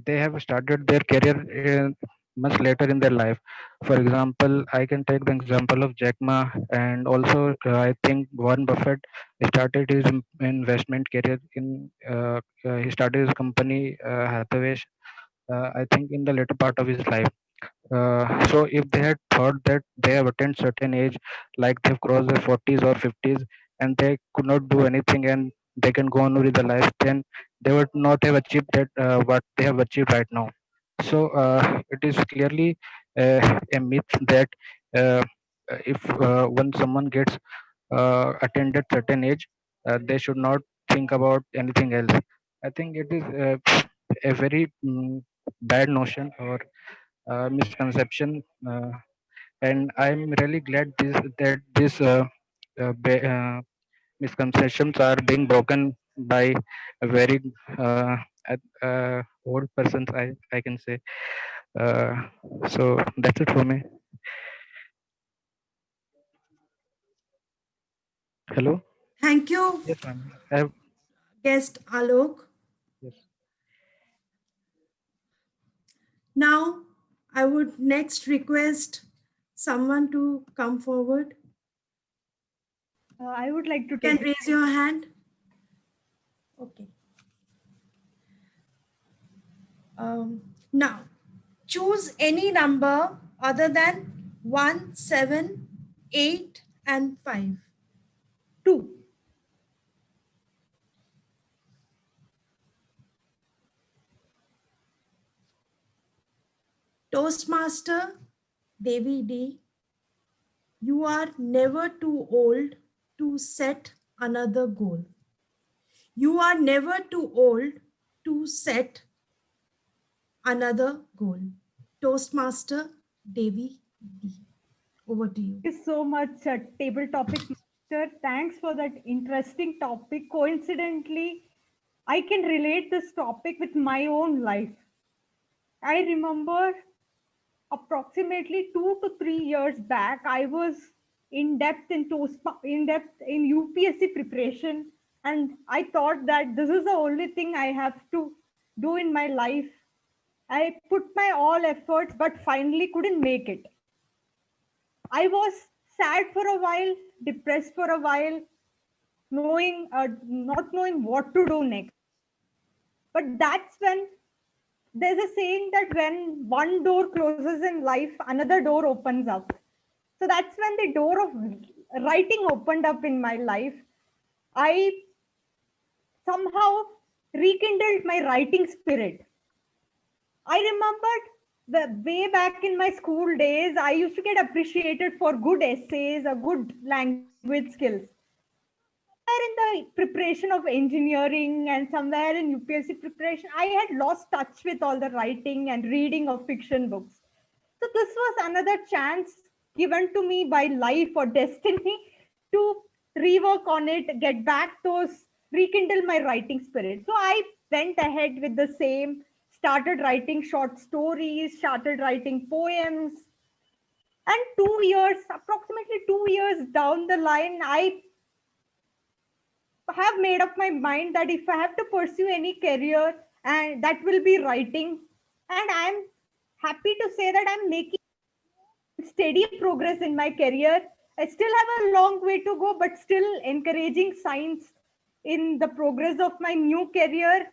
they have started their career much later in their life. For example, I can take the example of Jack Ma, and also I think Warren Buffett started his investment career in. He started his company Hathaway. I think in the later part of his life. So if they had thought that they have attained certain age, like they've crossed their 40s or 50s, and they could not do anything and they can go on with the life, then they would not have achieved that what they have achieved right now. So it is clearly a myth that if when someone gets attained at certain age, they should not think about anything else. I think it is a very bad notion or misconception, and I'm really glad this misconceptions are being broken by a very old persons. I can say. Uh, so that's it for me. Hello. Thank you, Yes, ma'am. I have, guest Alok. yes. Now, I would next request someone to come forward. I would like to You can take. raise your hand. Okay. Now, choose any number other than 1, 7, 8, and 5. 2. Toastmaster Devi D, you are never too old to set another goal. You are never too old to set another goal. Toastmaster Devi D. Over to you. Thank you so much, Table Topic Master. Thanks for that interesting topic. Coincidentally, I can relate this topic with my own life. I remember approximately 2 to 3 years back, I was in depth in UPSC preparation, and I thought that this is the only thing I have to do in my life. I put my all efforts, but finally couldn't make it. I was sad for a while, depressed for a while, not knowing what to do next. But that's when there's a saying that when one door closes in life, another door opens up. So that's when the door of writing opened up in my life. I somehow rekindled my writing spirit. I remembered the way back in my school days, I used to get appreciated for good essays or good language skills. Somewhere in the preparation of engineering and somewhere in UPSC preparation, I had lost touch with all the writing and reading of fiction books. So this was another chance given to me by life or destiny to rework on it, get back those, rekindle my writing spirit. So I went ahead with the same, started writing short stories, started writing poems. And 2 years, approximately 2 years down the line, I have made up my mind that if I have to pursue any career, and that will be writing. And I'm happy to say that I'm making steady progress in my career. I still have a long way to go, but still encouraging signs in the progress of my new career.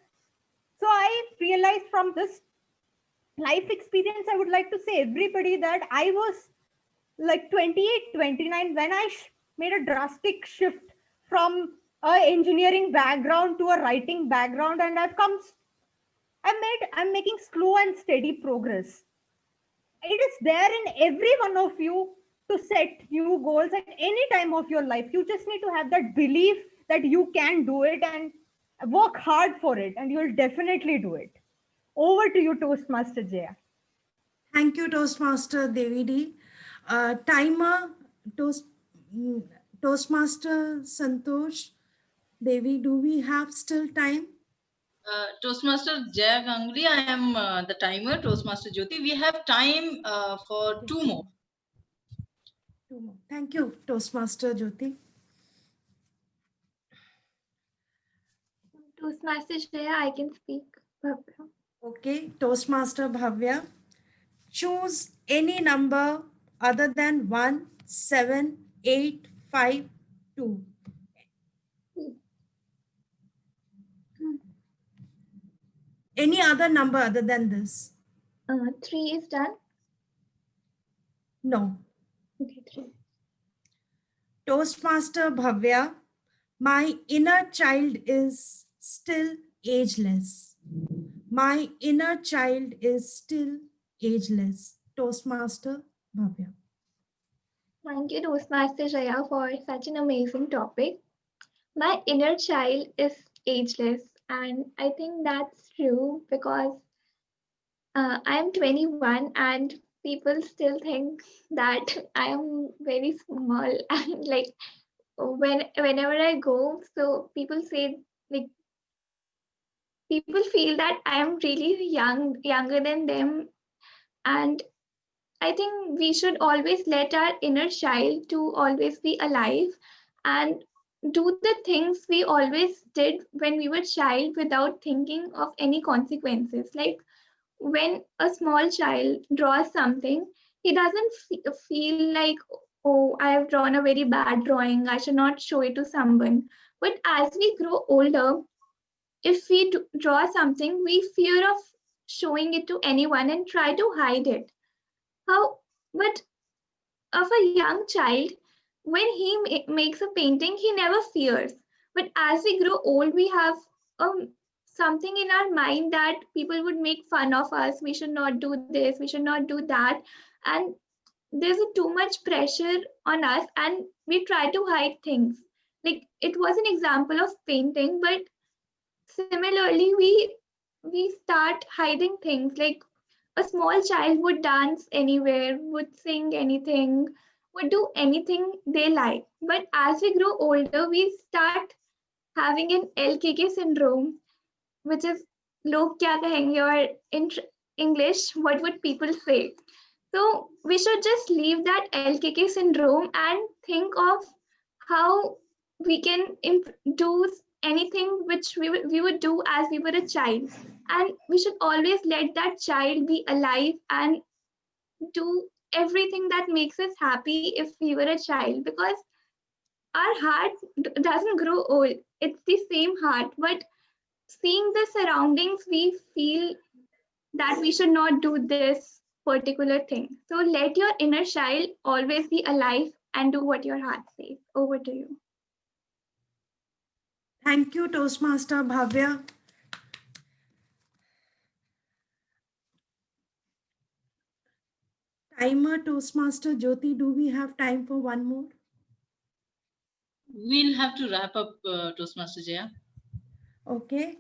So I realized from this life experience, I would like to say everybody that I was like 28, 29 when I made a drastic shift from a engineering background to a writing background, and I'm making slow and steady progress. It is there in every one of you to set new goals at any time of your life. You just need to have that belief that you can do it and work hard for it, and you'll definitely do it. Over to you, Toastmaster Jaya. Thank you, Toastmaster Devi D. Timer, Toastmaster Santosh Devi, do we have still time? Toastmaster Jaya Ganguly, I am the timer. Toastmaster Jyoti, we have time for two more. Two more. Thank you, Toastmaster Jyoti. Toastmaster Jaya, I can speak. Okay, Toastmaster Bhavya. Choose any number other than 1, 7, 8, 5, 2. Any other number other than this? 3 is done. No. Okay, 3. Toastmaster Bhavya, my inner child is still ageless. My inner child is still ageless. Toastmaster Bhavya. Thank you, Toastmaster Jaya, for such an amazing topic. My inner child is ageless, and I think that's true because I'm 21 and people still think that I am very small. And like whenever I go, so people say, like, people feel that I am really younger than them. And I think we should always let our inner child to always be alive and do the things we always did when we were child without thinking of any consequences. Like when a small child draws something, he doesn't feel like, oh, I have drawn a very bad drawing, I should not show it to someone. But as we grow older, if we draw something, we fear of showing it to anyone and try to hide it. But of a young child, when he makes a painting, he never fears. But as we grow old, we have something in our mind that people would make fun of us. We should not do this, we should not do that. And there's too much pressure on us, and we try to hide things. Like it was an example of painting, but similarly, we start hiding things. Like a small child would dance anywhere, would sing anything, would do anything they like. But as we grow older, we start having an LKK syndrome, which is log kya kahenge, or in English, what would people say? So we should just leave that LKK syndrome and think of how we can do anything which we would do as we were a child. And we should always let that child be alive and do everything that makes us happy if we were a child, because our heart doesn't grow old. It's the same heart, but seeing the surroundings, we feel that we should not do this particular thing. So let your inner child always be alive and do what your heart says. Over to you. Thank you, Toastmaster Bhavya. Timer, Toastmaster Jyoti, do we have time for one more? We'll have to wrap up, Toastmaster Jaya. Okay.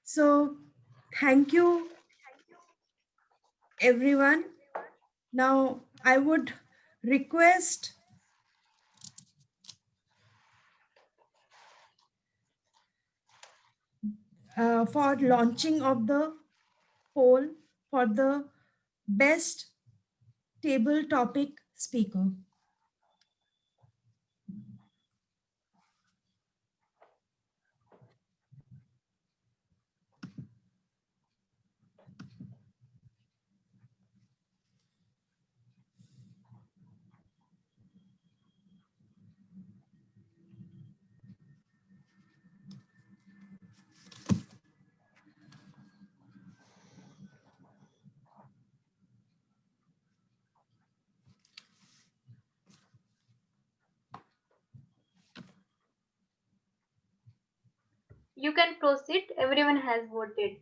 So thank you, everyone. Now I would request for launching of the poll for the best table topic speaker. You can proceed. Everyone has voted.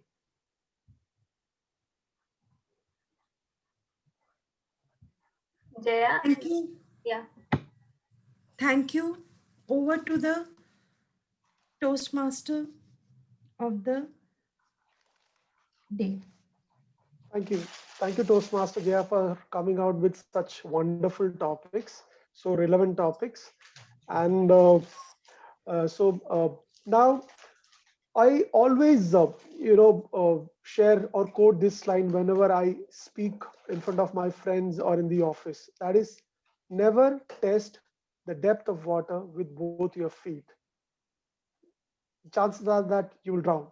Jaya? Thank you. Yeah. Thank you. Over to the Toastmaster of the day. Thank you. Thank you, Toastmaster Jaya, for coming out with such wonderful topics, so relevant topics. And now I always, share or quote this line whenever I speak in front of my friends or in the office. That is, never test the depth of water with both your feet. Chances are that you will drown.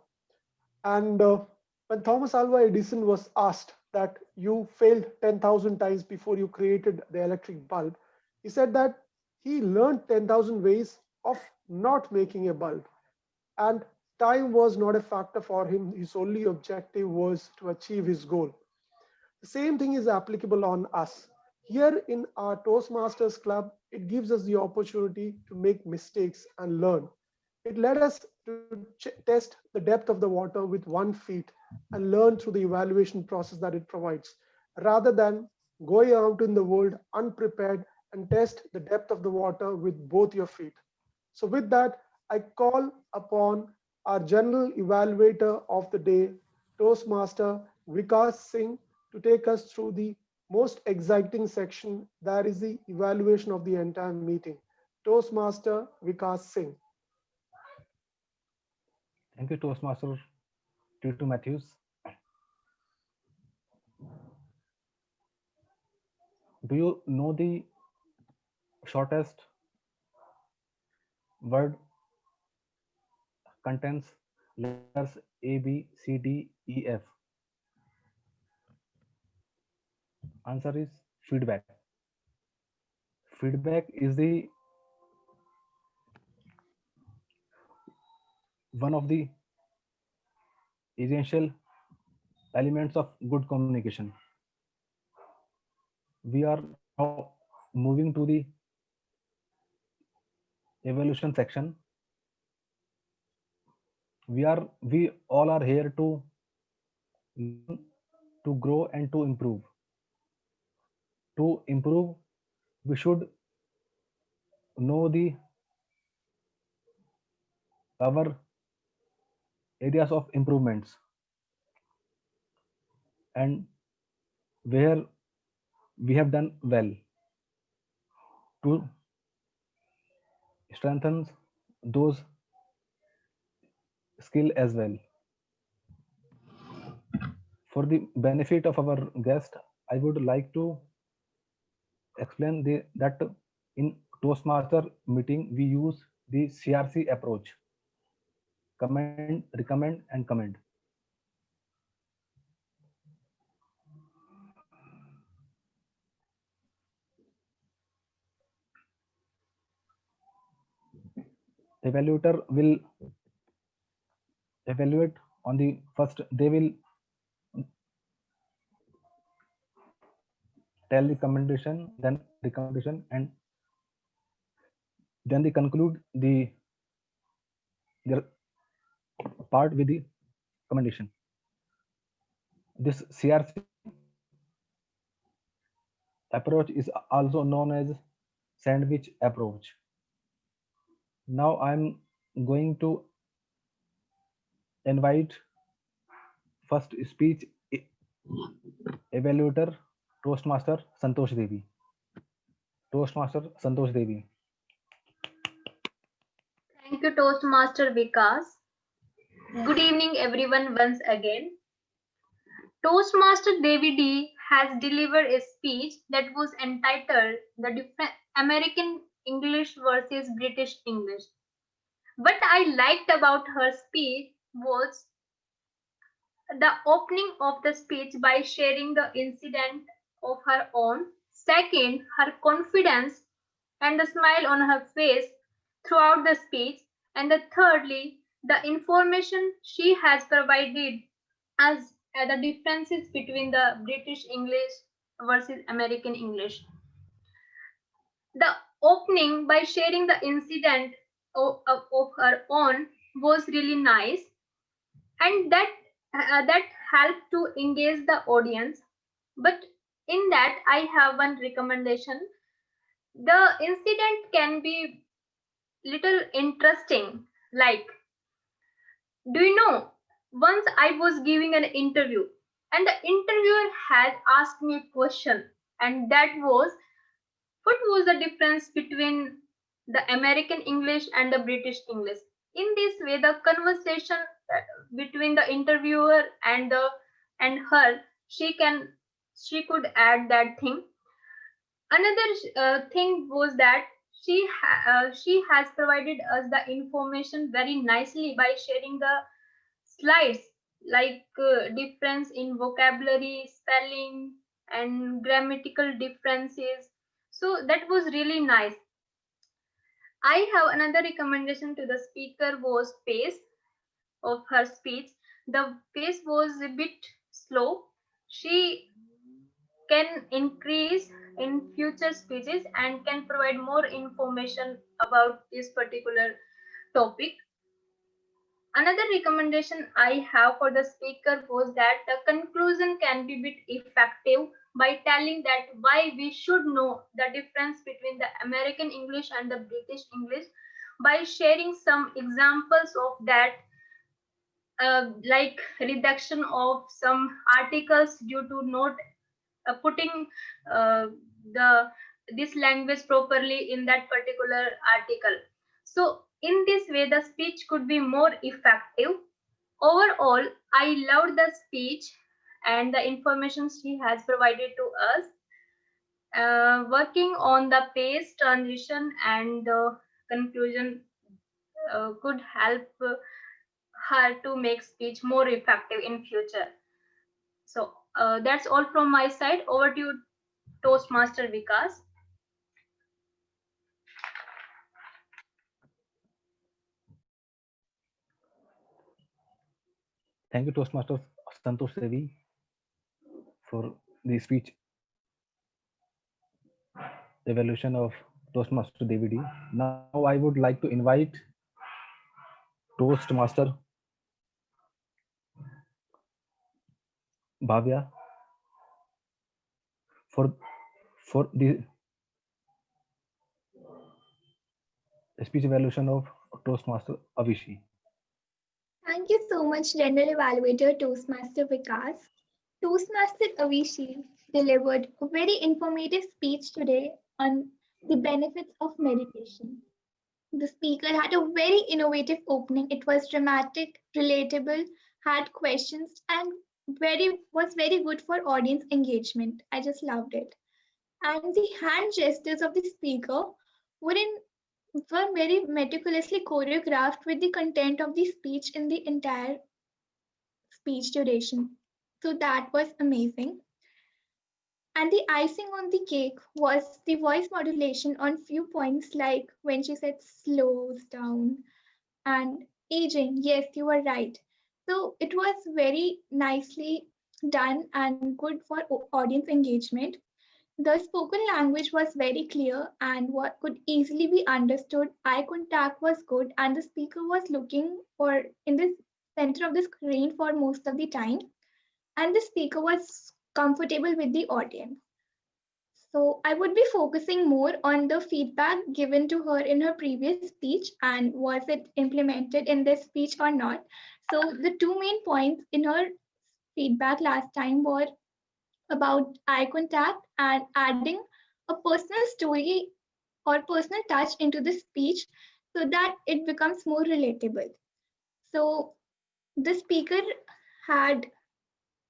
And when Thomas Alva Edison was asked that you failed 10,000 times before you created the electric bulb, he said that he learned 10,000 ways of not making a bulb. And time was not a factor for him. His only objective was to achieve his goal. The same thing is applicable on us. Here in our Toastmasters Club, it gives us the opportunity to make mistakes and learn. It led us to test the depth of the water with 1 feet and learn through the evaluation process that it provides, rather than going out in the world unprepared and test the depth of the water with both your feet. So with that, I call upon our general evaluator of the day, Toastmaster Vikas Singh, to take us through the most exciting section, that is the evaluation of the entire meeting. Toastmaster Vikas Singh. Thank you, Toastmaster T2 Matthews. Do you know the shortest word contains letters A, B, C, D, E, F? Answer is feedback. Feedback is the one of the essential elements of good communication. We are now moving to the evolution section. We all are here to learn, to grow and to improve. To improve, we should know our areas of improvements and where we have done well, to strengthen those skill as well. For the benefit of our guest, I would like to explain that in Toastmaster meeting we use the CRC approach: commend, recommend, and commend. Evaluator will evaluate on the first. They will tell the commendation, then recommendation, and then they conclude their part with the commendation. This CRC approach is also known as sandwich approach. Now I'm going to invite first speech evaluator, Toastmaster Santosh Devi. Toastmaster Santosh Devi. Thank you, Toastmaster Vikas. Good evening, everyone, once again. Toastmaster Devi D has delivered a speech that was entitled The Different American English versus British English. What I liked about her speech was the opening of the speech by sharing the incident of her own. Second, her confidence and the smile on her face throughout the speech. And thirdly, the information she has provided as the differences between the British English versus American English. The opening by sharing the incident of her own was really nice, and that helped to engage the audience. But in that, I have one recommendation. The incident can be little interesting. Like, do you know, once I was giving an interview, and the interviewer had asked me a question, and that was, what was the difference between the American English and the British English? In this way, the conversation between the interviewer and her, she could add that thing. Another thing was that she has provided us the information very nicely by sharing the slides, like difference in vocabulary, spelling, and grammatical differences. So that was really nice. I have another recommendation to the speaker was pace of her speech. The pace was a bit slow. She can increase in future speeches and can provide more information about this particular topic. Another recommendation I have for the speaker was that the conclusion can be a bit effective by telling that why we should know the difference between the American English and the British English by sharing some examples of that, like reduction of some articles due to not putting the this language properly in that particular article. So in this way, the speech could be more effective. Overall, I loved the speech and the information she has provided to us. Working on the pace, transition, and the conclusion could help her to make speech more effective in future. So that's all from my side. Over to you, Toastmaster Vikas. Thank you, Toastmasters Santosh Sevi, for the speech evaluation of Toastmaster Devi D. Now I would like to invite Toastmaster Bhavya for the speech evaluation of Toastmaster Avishi. Thank you so much, General Evaluator Toastmaster Vikas. Toastmaster Avishi delivered a very informative speech today on the benefits of meditation. The speaker had a very innovative opening. It was dramatic, relatable, had questions, and was very good for audience engagement. I just loved it. And the hand gestures of the speaker were very meticulously choreographed with the content of the speech in the entire speech duration. So that was amazing. And the icing on the cake was the voice modulation on few points, like when she said slows down and aging. Yes, you were right. So it was very nicely done and good for audience engagement. The spoken language was very clear and what could easily be understood. Eye contact was good, and the speaker was looking for in the center of the screen for most of the time, and the speaker was comfortable with the audience. So I would be focusing more on the feedback given to her in her previous speech and was it implemented in this speech or not. So the two main points in her feedback last time were about eye contact and adding a personal story or personal touch into the speech so that it becomes more relatable. So the speaker had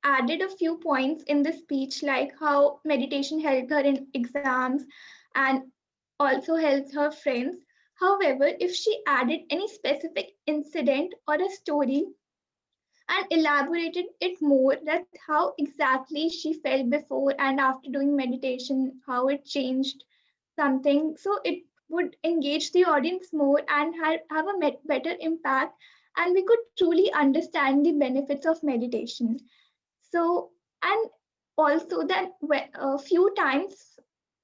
added a few points in the speech, like how meditation helped her in exams and also helped her friends. However, if she added any specific incident or a story and elaborated it more, that how exactly she felt before and after doing meditation, how it changed something, so it would engage the audience more and have a better impact, and we could truly understand the benefits of meditation. So, and also that a few times,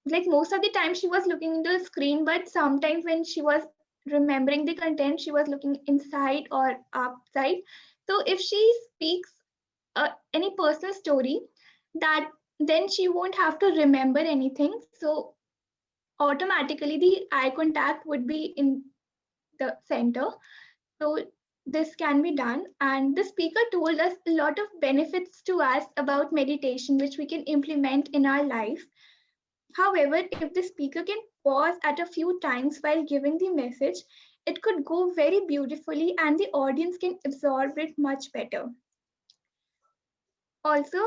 like most of the time she was looking into the screen, but sometimes when she was remembering the content, she was looking inside or outside. So if she speaks any personal story, that then she won't have to remember anything. So automatically the eye contact would be in the center. So this can be done. And the speaker told us a lot of benefits to us about meditation, which we can implement in our life. However, if the speaker can pause at a few times while giving the message, it could go very beautifully and the audience can absorb it much better. Also,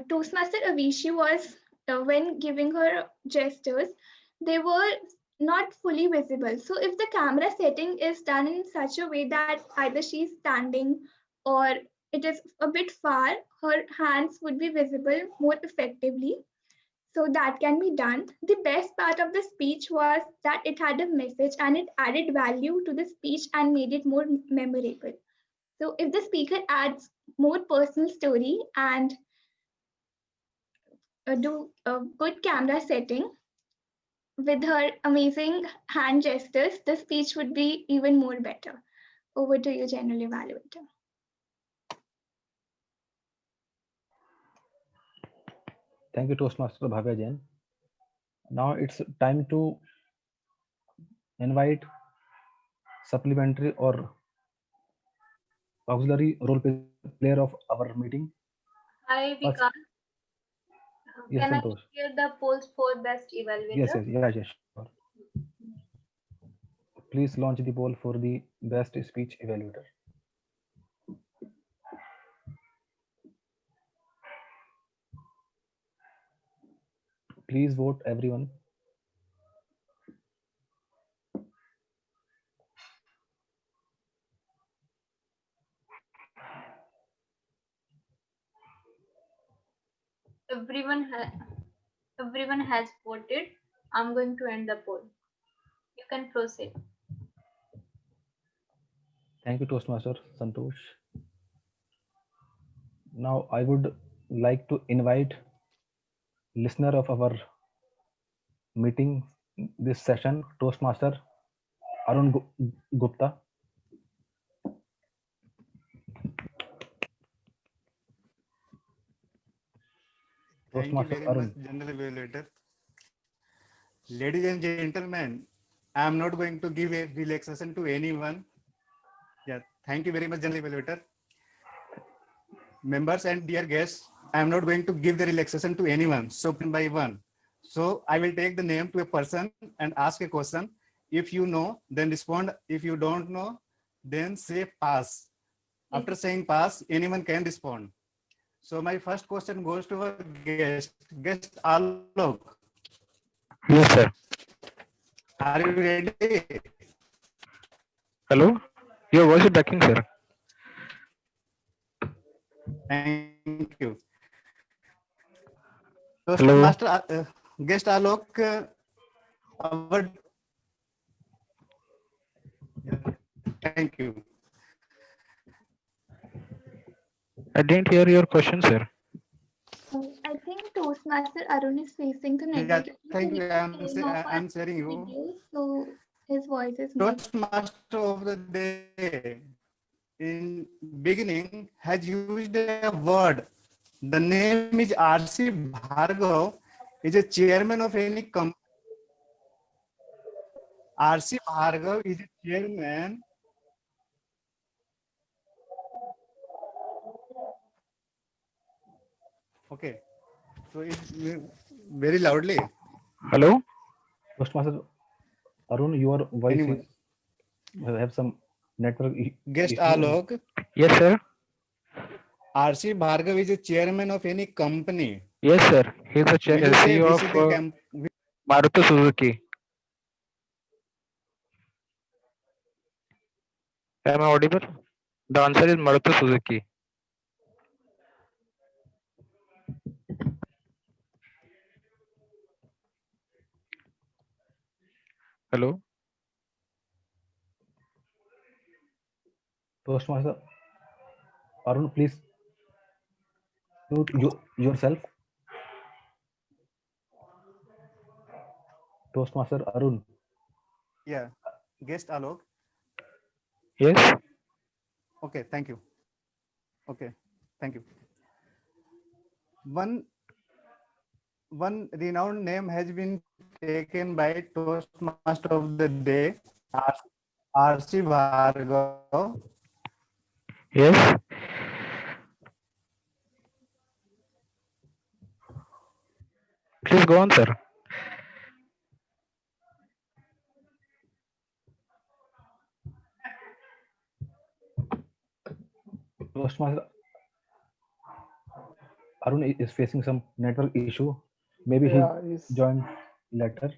Toastmaster Avishi was, when giving her gestures, they were not fully visible. So if the camera setting is done in such a way that either she's standing or it is a bit far, her hands would be visible more effectively. So that can be done. The best part of the speech was that it had a message and it added value to the speech and made it more memorable. So if the speaker adds more personal story and do a good camera setting with her amazing hand gestures, the speech would be even more better. Over to you, General Evaluator. Thank you, Toastmaster Bhavya Jain. Now it's time to invite supplementary or auxiliary role player of our meeting. Hi, First- Vikas. Yes, Can I Santosh. share the polls for best evaluator? Yes, sure. Please launch the poll for the best speech evaluator. Please vote, everyone. Everyone has voted. I'm going to end the poll. You can proceed. Thank you, Toastmaster Santosh. Now I would like to invite listener of our meeting this session, Toastmaster Arun Gupta. Thank you very much, General Evaluator. Ladies and gentlemen, I am not going to give a relaxation to anyone. Yeah, thank you very much, General Evaluator. Members and dear guests, I am not going to give the relaxation to anyone, so one by one. So I will take the name to a person and ask a question. If you know, then respond. If you don't know, then say pass. After saying pass, anyone can respond. So my first question goes to our guest Alok. Yes, sir. Are you ready? Hello? Your voice is breaking, sir. Thank you. Hello? Master, guest Alok, thank you. I didn't hear your question, sir. I think Toastmaster Arun is facing the network. Yeah, thank you. I'm sharing you. Video, so his voice is Toastmaster of the day in beginning has used a word. The name is R.C. Bhargav, is a chairman of any company. R.C. Bhargav is a chairman. Okay, so it's very loudly. Hello? Toastmaster Arun, your voice is have some network Guest issue. Alok. Yes, sir. R.C. Bhargav is a chairman of any company. Yes, sir. He's the CEO of Maruti Suzuki. Am I audible? The answer is Maruti Suzuki. Hello? Toastmaster Arun, please mute yourself. Toastmaster Arun. Yeah, guest Alok. Yes. Okay, thank you. Okay, thank you. One renowned name has been taken by Toastmaster of the day, R.C. Bhargav. Yes. Please go on, sir. Toastmaster Arun is facing some network issue. Maybe he Yeah, joined later.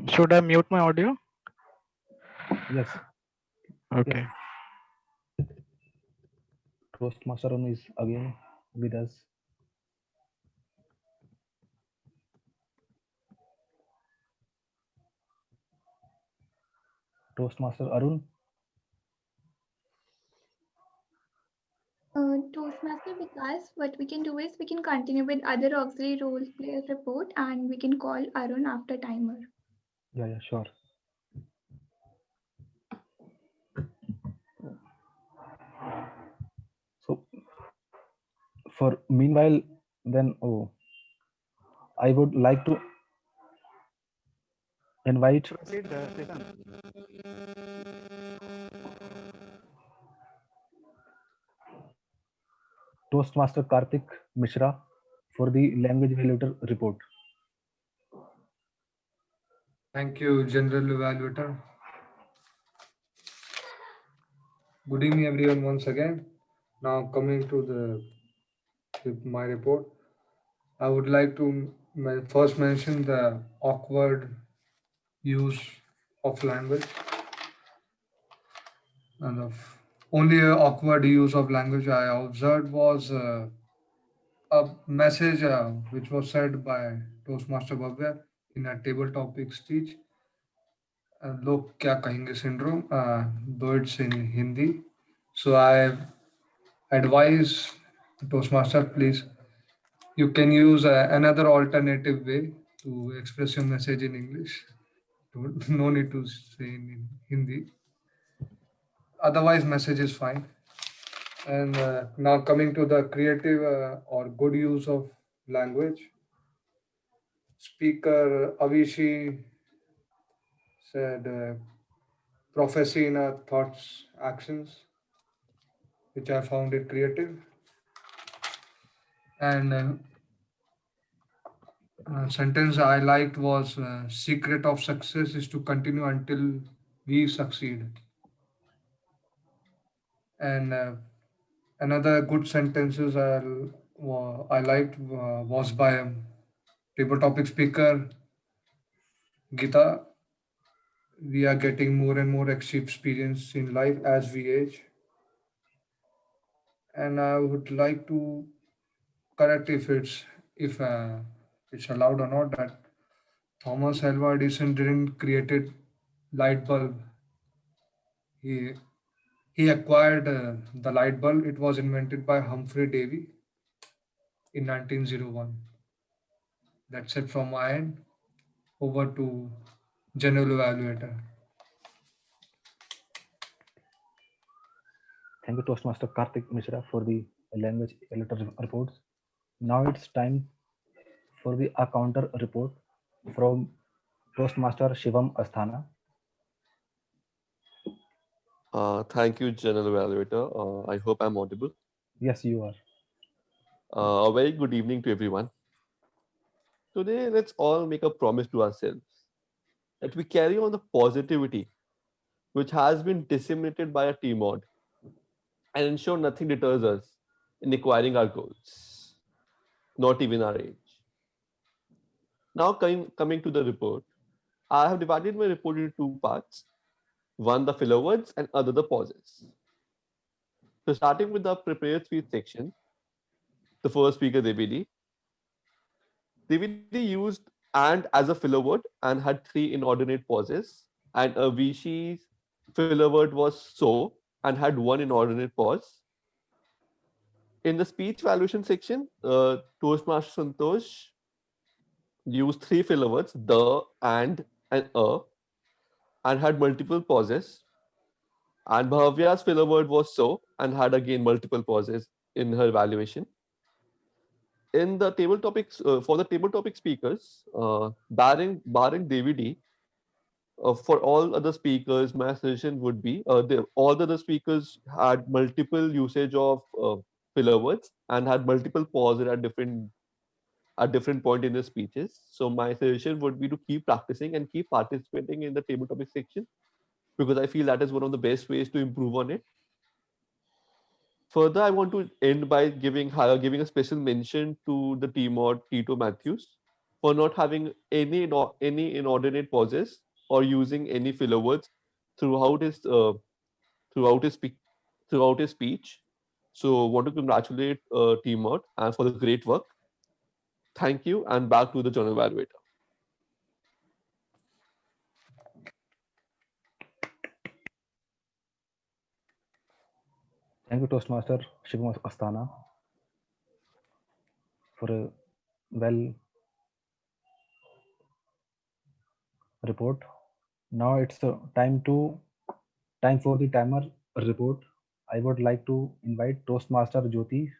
Should I mute my audio? Yes. Okay. Yes. Toastmaster Arun is again with us. Toastmaster Arun. Toastmaster Vikas, what we can do is we can continue with other auxiliary role player report and we can call Arun after timer. Yeah, sure. So for meanwhile, then I would like to invite Toastmaster Karthik Mishra for the language evaluator report. Thank you, General Evaluator. Good evening, everyone, once again. Now coming to my report, I would like to first mention the awkward use of language. And the only awkward use of language I observed was a message which was said by Toastmaster Bhavya in a table topic speech. लोग क्या कहेंगे syndrome, though it's in Hindi. So I advise Toastmaster, please, you can use another alternative way to express your message in English. No need to say in Hindi. Otherwise, message is fine. And now coming to the creative or good use of language. Speaker Avishi said, prophecy in our thoughts, actions, which I found it creative. And sentence I liked was, secret of success is to continue until we succeed. And another good sentences I liked was by table topic speaker Gita. We are getting more and more experience in life as we age. And I would like to correct if it's allowed or not, that Thomas Alva Edison didn't created light bulb. He acquired the light bulb. It was invented by Humphrey Davy in 1901. That's it from my end. Over to General Evaluator. Thank you, Toastmaster Karthik Mishra, for the language evaluator reports. Now it's time for the counter report from Toastmaster Shivam Asthana. Thank you, General Evaluator. I hope I'm audible. Yes, you are. A very good evening to everyone. Today, let's all make a promise to ourselves that we carry on the positivity which has been disseminated by a TMOD and ensure nothing deters us in acquiring our goals, not even our age. Now, coming to the report, I have divided my report into two parts. One, the filler words, and other, the pauses. So starting with the prepared speech section, the first speaker, Devidi. Devidi used and as a filler word and had 3 inordinate pauses. And Avishi's filler word was so and had 1 inordinate pause. In the speech valuation section, Toastmaster Santosh used 3 filler words, the, and had multiple pauses. And Bhavya's filler word was so, and had again multiple pauses in her evaluation. In the table topics, for the table topic speakers, barring Devi D, for all other speakers, my suggestion would be all the other speakers had multiple usage of filler words and had multiple pauses at different point in their speeches. So my suggestion would be to keep practicing and keep participating in the table topic section, because I feel that is one of the best ways to improve on it. Further, I want to end by giving a special mention to the team of Tito Matthews for not having any inordinate pauses or using any filler words throughout his speech. So, want to congratulate Team Mod and for the great work. Thank you, and back to the journal evaluator. Thank you, Toastmaster Shivam Asthana, for a well report. Now it's time for the timer report. I would like to invite Toastmaster Jyoti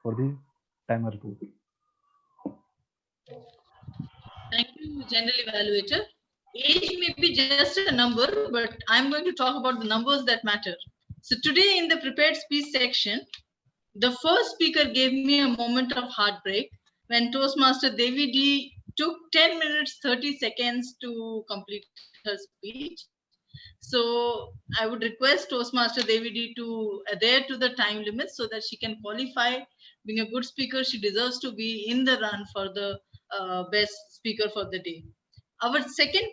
for the timer report. Thank you, General Evaluator. Age may be just a number, but I'm going to talk about the numbers that matter. So today in the prepared speech section, the first speaker gave me a moment of heartbreak when Toastmaster Devi D took 10 minutes 30 seconds to complete her speech. So I would request Toastmaster Devi D to adhere to the time limit so that she can qualify. Being a good speaker, she deserves to be in the run for the best speaker for the day. Our second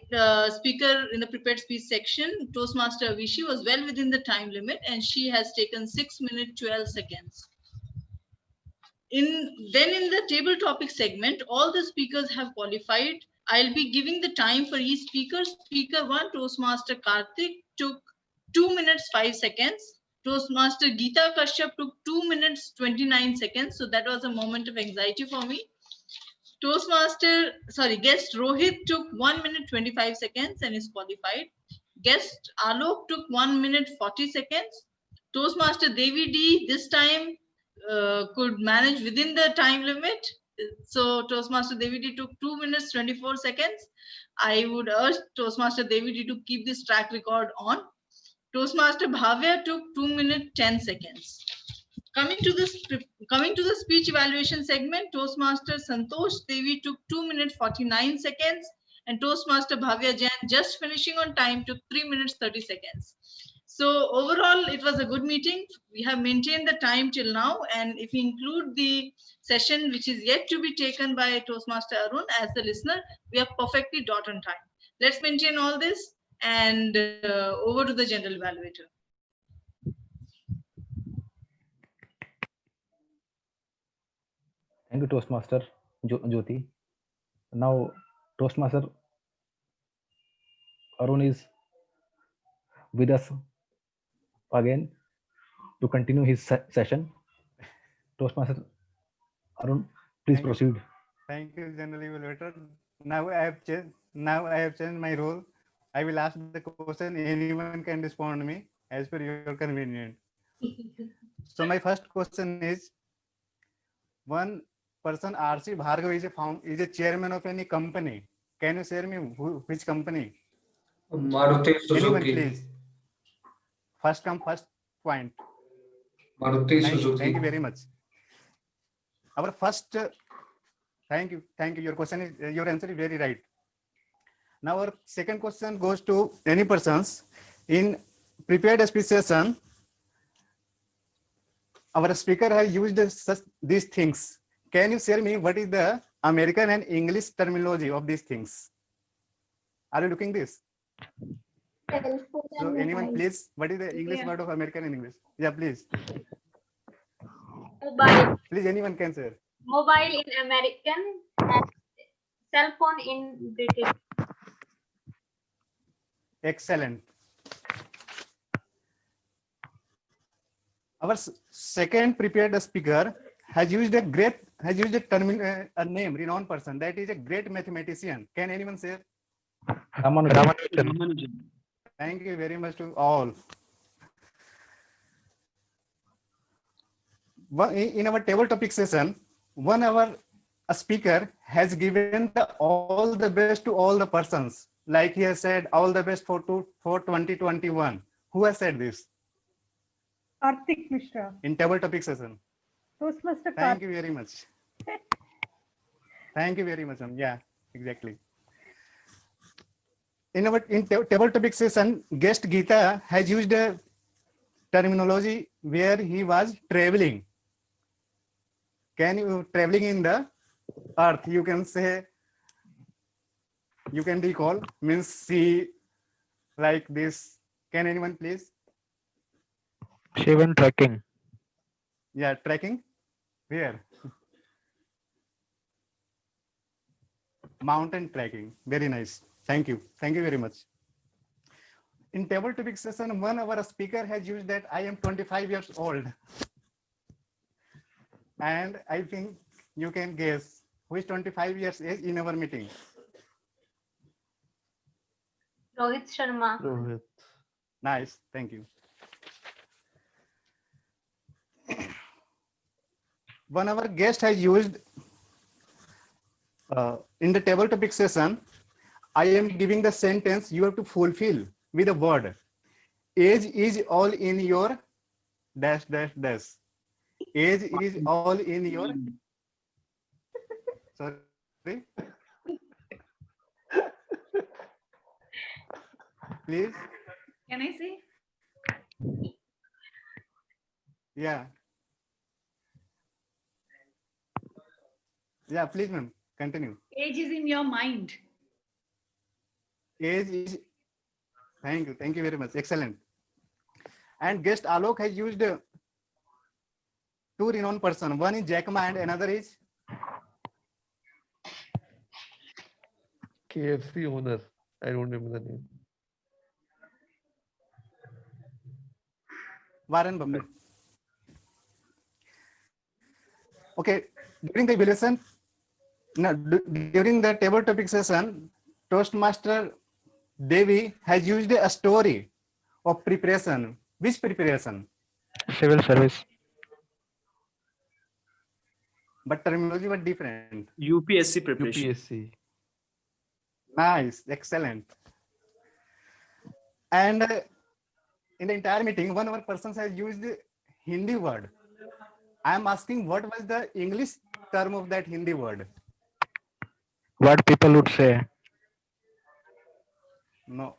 speaker in the prepared speech section, Toastmaster Avishi, was well within the time limit and she has taken 6 minutes 12 seconds. Then in the table topic segment, all the speakers have qualified. I'll be giving the time for each speaker. Speaker 1, Toastmaster Karthik, took 2 minutes 5 seconds. Toastmaster Geeta Kashyap took 2 minutes 29 seconds. So that was a moment of anxiety for me. Guest Rohit took 1 minute 25 seconds and is qualified. Guest Alok took 1 minute 40 seconds. Toastmaster Devi D this time could manage within the time limit. So Toastmaster Devi D took 2 minutes 24 seconds. I would urge Toastmaster Devi D to keep this track record on. Toastmaster Bhavya took 2 minutes 10 seconds. Coming to the speech evaluation segment, Toastmaster Santosh Devi took 2 minutes 49 seconds and Toastmaster Bhavya Jain, just finishing on time, took 3 minutes 30 seconds. So overall, it was a good meeting. We have maintained the time till now, and if we include the session which is yet to be taken by Toastmaster Arun as the listener, we are perfectly dot on time. Let's maintain all this and over to the general evaluator. Thank you, Toastmaster Jyoti. Now, Toastmaster Arun is with us again to continue his session. Toastmaster Arun, please proceed. Thank you, General Evaluator. Now I have changed my role. I will ask the question. Anyone can respond me as per your convenience. So my first question is: one person, R.C. Bhargav, is a chairman of any company. Can you share me which company? Maruti Suzuki. Anyone, please. First come, first point. Maruti Suzuki. Thank you very much. Our first, thank you. Your answer is very right. Now our second question goes to any persons in prepared speech session. Our speaker has used these things. Can you share me what is the American and English terminology of these things? Are you looking this? So anyone, please, what is the English word of American and English? Yeah, please. Mobile. Please, anyone can share. Mobile in American and cell phone in British. Excellent. Our second prepared speaker has used a great has used a name, renowned person that is a great mathematician? Can anyone say? Ramanujan. Thank you very much to all. In our table topic session, 1 hour a speaker has given all the best to all the persons. Like he has said, all the best for 2021. Who has said this? Karthik Mishra. In table topic session. Toastmaster Thank you very much. Thank you very much. Yeah, exactly. In our table topic session, guest Geeta has used a terminology where he was traveling. Can you traveling in the earth? You can say, you can recall, means see like this. Can anyone please? She went trekking. Yeah, trekking. Where? Mountain trekking. Very nice. Thank you. Thank you very much. In table topic session, 1 hour a speaker has used that I am 25 years old. And I think you can guess who is 25 years age in our meeting. Rohit Sharma. Rohit. Nice. Thank you. 1 hour guest has used in the table topic session, I am giving the sentence you have to fulfill with a word. Age is all in your dash dash dash. Age is all in your. Sorry. Please. Can I say? Yeah. Yeah, please, ma'am. Continue. Age is in your mind. Age is. Thank you. Thank you very much. Excellent. And guest Alok has used two renowned person. One is Jack Ma and another is KFC owner. I don't remember the name. Warren Buffett. Okay. During the evaluation, during the table topic session, Toastmaster Devi has used a story of preparation. Which preparation? Civil service. But terminology was different. UPSC preparation. UPSC. Nice, excellent. And in the entire meeting, 1 hour person has used the Hindi word. I am asking what was the English term of that Hindi word? What people would say. No,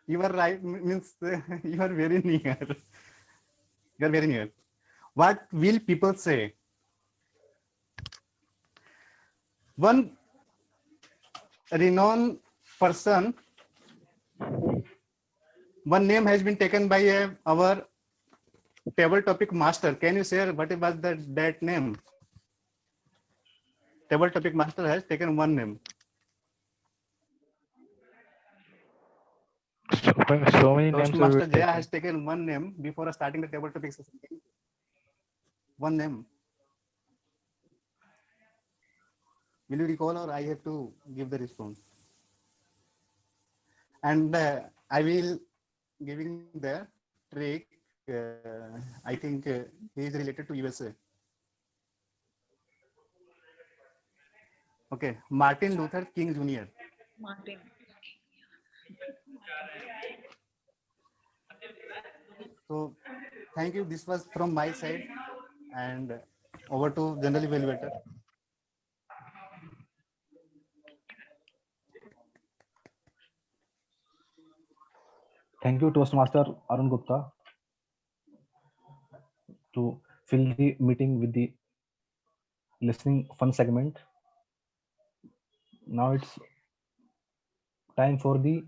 you are right. Means you are very near. You are very near. What will people say? One renowned person, one name has been taken by our table topic master. Can you share what was that name? Table topic master has taken one name. So many names. Toastmaster Jaya has taken one name before starting the table topic session. One name. Will you recall or I have to give the response? And I will giving the trick. I think he is related to USA. Okay, Martin Luther King Jr. Martin. So thank you. This was from my side, and over to General Evaluator. Thank you, Toastmaster Arun Gupta, to fill the meeting with the listening fun segment. Now it's time for the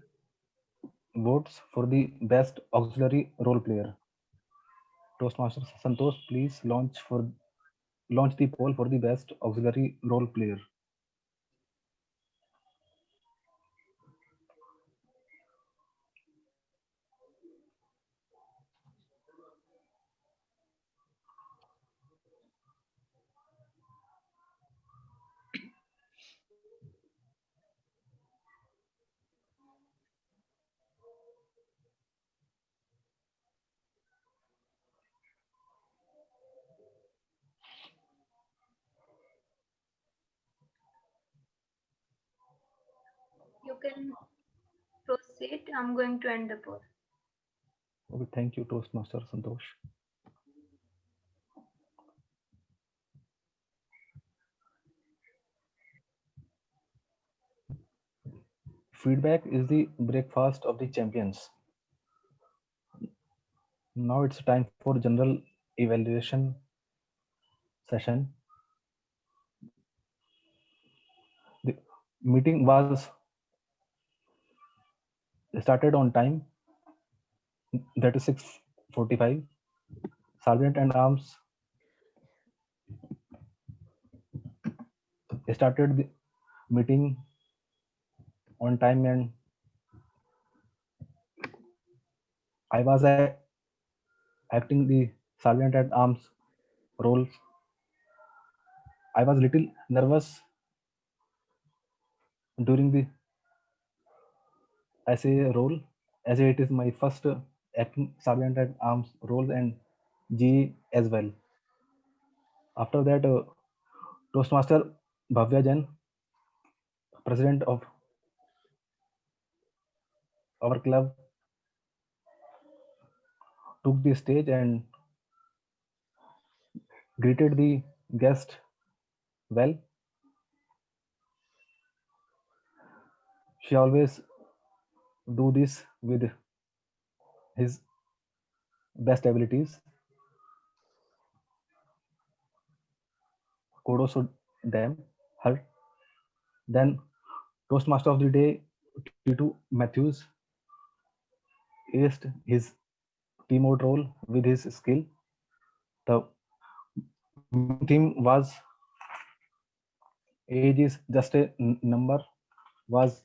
votes for the best auxiliary role player. Toastmaster Santosh, please launch the poll for the best auxiliary role player. can proceed. I'm going to end the poll. Okay, thank you, Toastmaster Santosh. Feedback is the breakfast of the champions. Now it's time for general evaluation session. The meeting was started on time, that is 6:45. Sergeant and Arms started the meeting on time, and I was acting the Sergeant at Arms role. I was little nervous during the SA role, as it is my first acting Sergeant at Arms role and G as well. After that, Toastmaster Bhavya Jain, president of our club, took the stage and greeted the guest well. She always do this with his best abilities. Kudos to them, her. Then Toastmaster of the Day, T2 Matthews, aced his team out role with his skill. The theme was age is just a number, was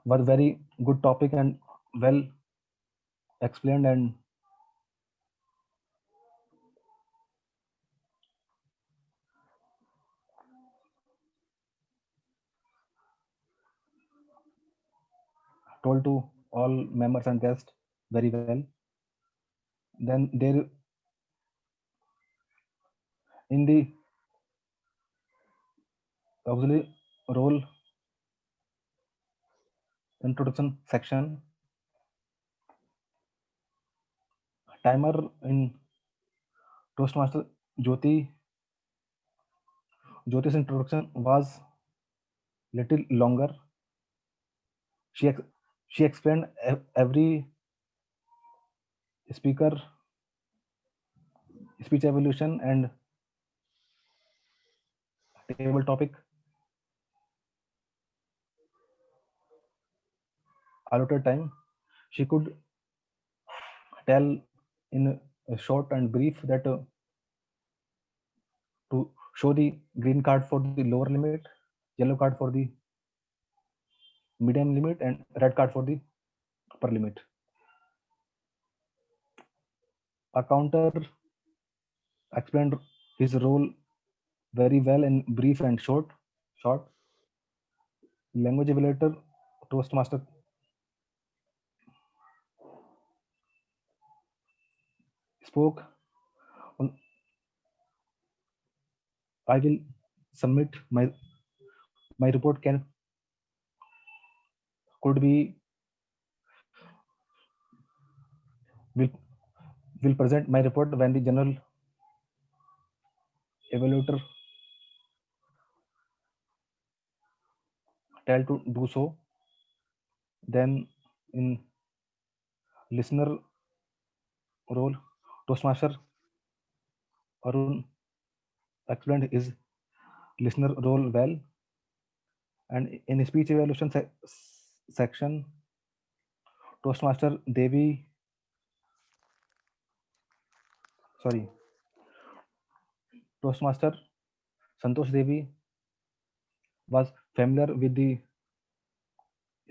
very good topic and well explained, and told to all members and guests very well. Then there in the auxiliary role introduction section, timer in Toastmaster Jyoti's introduction was little longer. She explained every speaker speech evolution and table topic allotted time. She could tell in a short and brief that to show the green card for the lower limit, yellow card for the medium limit, and red card for the upper limit. A counter explained his role very well in brief and short. Language evaluator Toastmaster spoke on, I will submit my report could be will present my report when the general evaluator tell to do so. Then in listener role, Toastmaster Arun explained his listener role well, and in speech evaluation section, Toastmaster Toastmaster Santosh Devi was familiar with the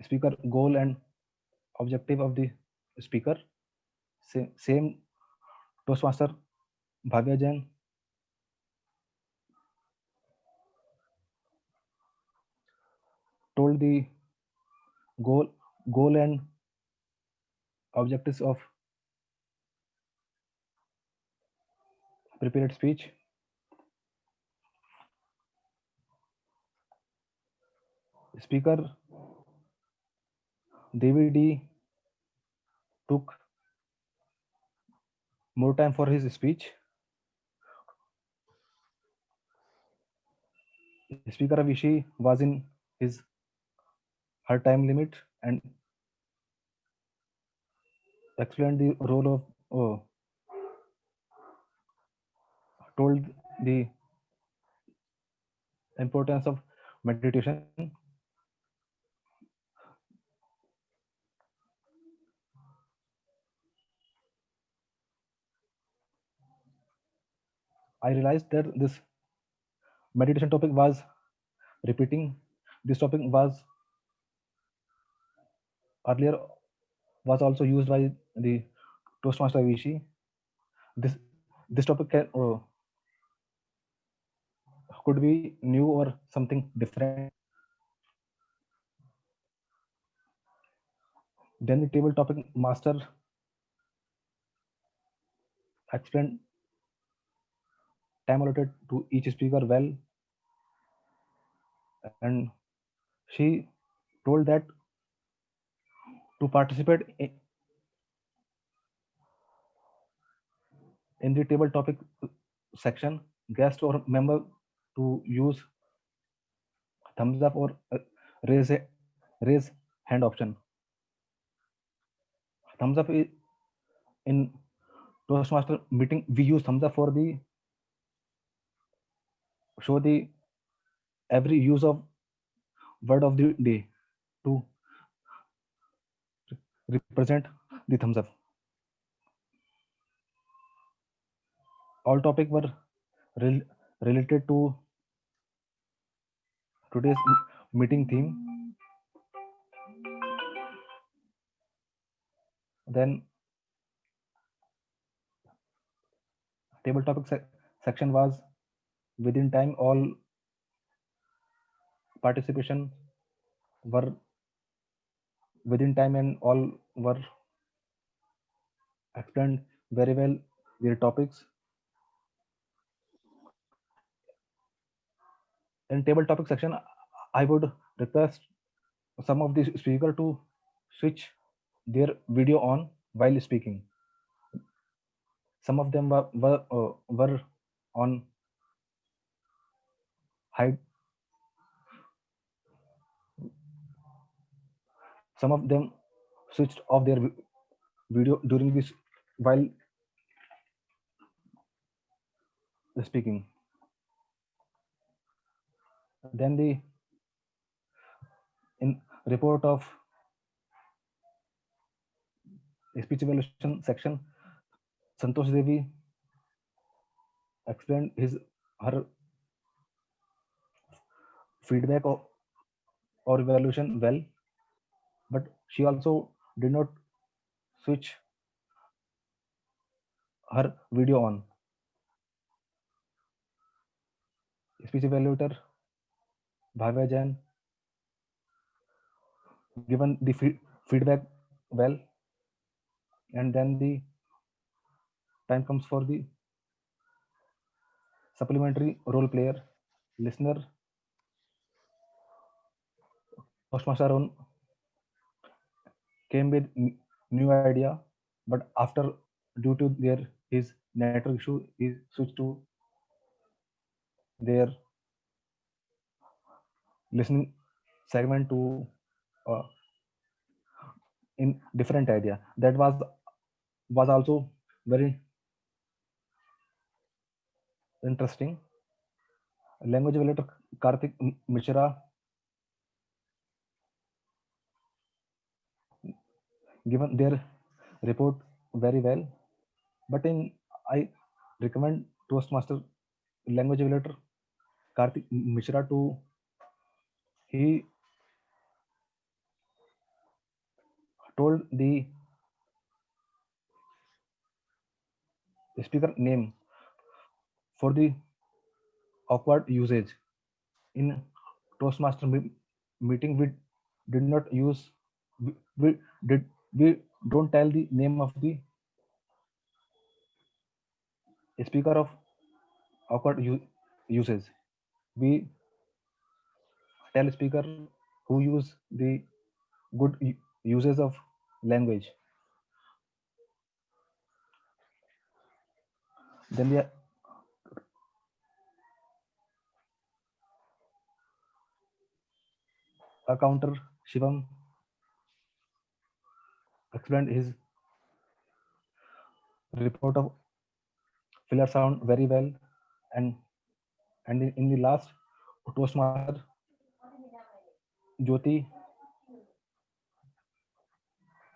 speaker goal and objective of the speaker. Same Toastmaster Bhavya Jain told the goal and objectives of prepared speech. Speaker DVD took more time for his speech. Speaker Avishi was in her time limit and explained the role of told the importance of meditation. I realized that this meditation topic was repeating. This topic was earlier was also used by the Toastmaster Vichy. This topic could be new or something different. Then the table topic master explained time allotted to each speaker well, and she told that to participate in the table topic section, guest or member to use thumbs up or raise hand option. Thumbs up in Toastmaster meeting, we use thumbs up for the show the every use of word of the day to represent the thumbs up. All topics were related to today's meeting theme. Then table topic section was within time. All participation were within time and all were explained very well their topics. In table topic section, I would request some of the speaker to switch their video on while speaking. Some of them were on high. Some of them switched off their video during this while speaking. Then the in report of speech evaluation section, Santosh Devi explained her feedback or evaluation well, but she also did not switch her video on. Speech evaluator Bhavya Jain given the feedback well, and then the time comes for the supplementary role player listener. Toastmaster Arun came with new idea, but after due to his network issue, he switched to their listening segment to in different idea. That was also very interesting. Language evaluator Karthik Mishra given their report very well, but I recommend Toastmaster language evaluator Karthik Mishra to he told the speaker name for the awkward usage. In Toastmaster meeting, we did not use we don't tell the name of the speaker of awkward usage. We tell speaker who use the good uses of language. Then the counter Shivam explained his report of filler sound very well, and in the last Toastmaster Jyoti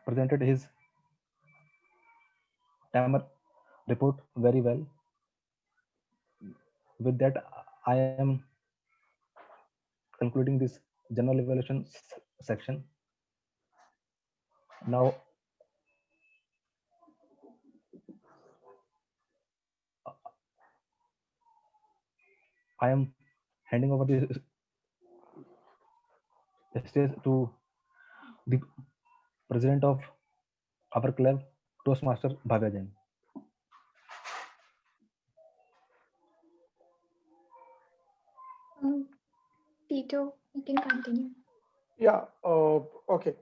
presented his timer report very well. With that, I am concluding this general evaluation section. Now, I am handing over the stage to the president of our club, Toastmaster Bhavya Jain. Tito, you can continue. Yeah, okay.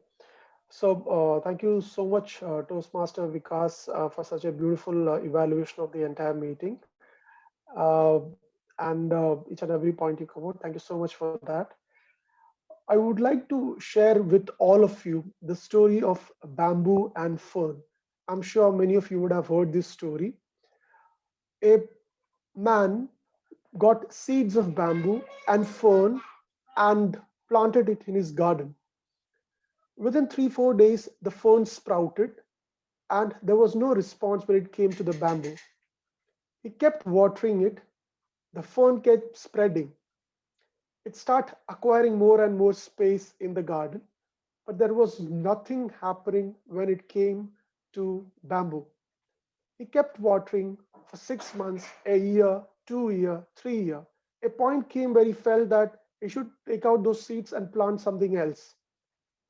So thank you so much, Toastmaster Vikas, for such a beautiful evaluation of the entire meeting. Uh, and each and every point you covered. Thank you so much for that. I would like to share with all of you the story of bamboo and fern. I'm sure many of you would have heard this story. A man got seeds of bamboo and fern and planted it in his garden. Within 3-4 days, the fern sprouted and there was no response when it came to the bamboo. He kept watering it. The fern kept spreading. It started acquiring more and more space in the garden, but there was nothing happening when it came to bamboo. He kept watering for 6 months, a year, 2 years, 3 years. A point came where he felt that he should take out those seeds and plant something else.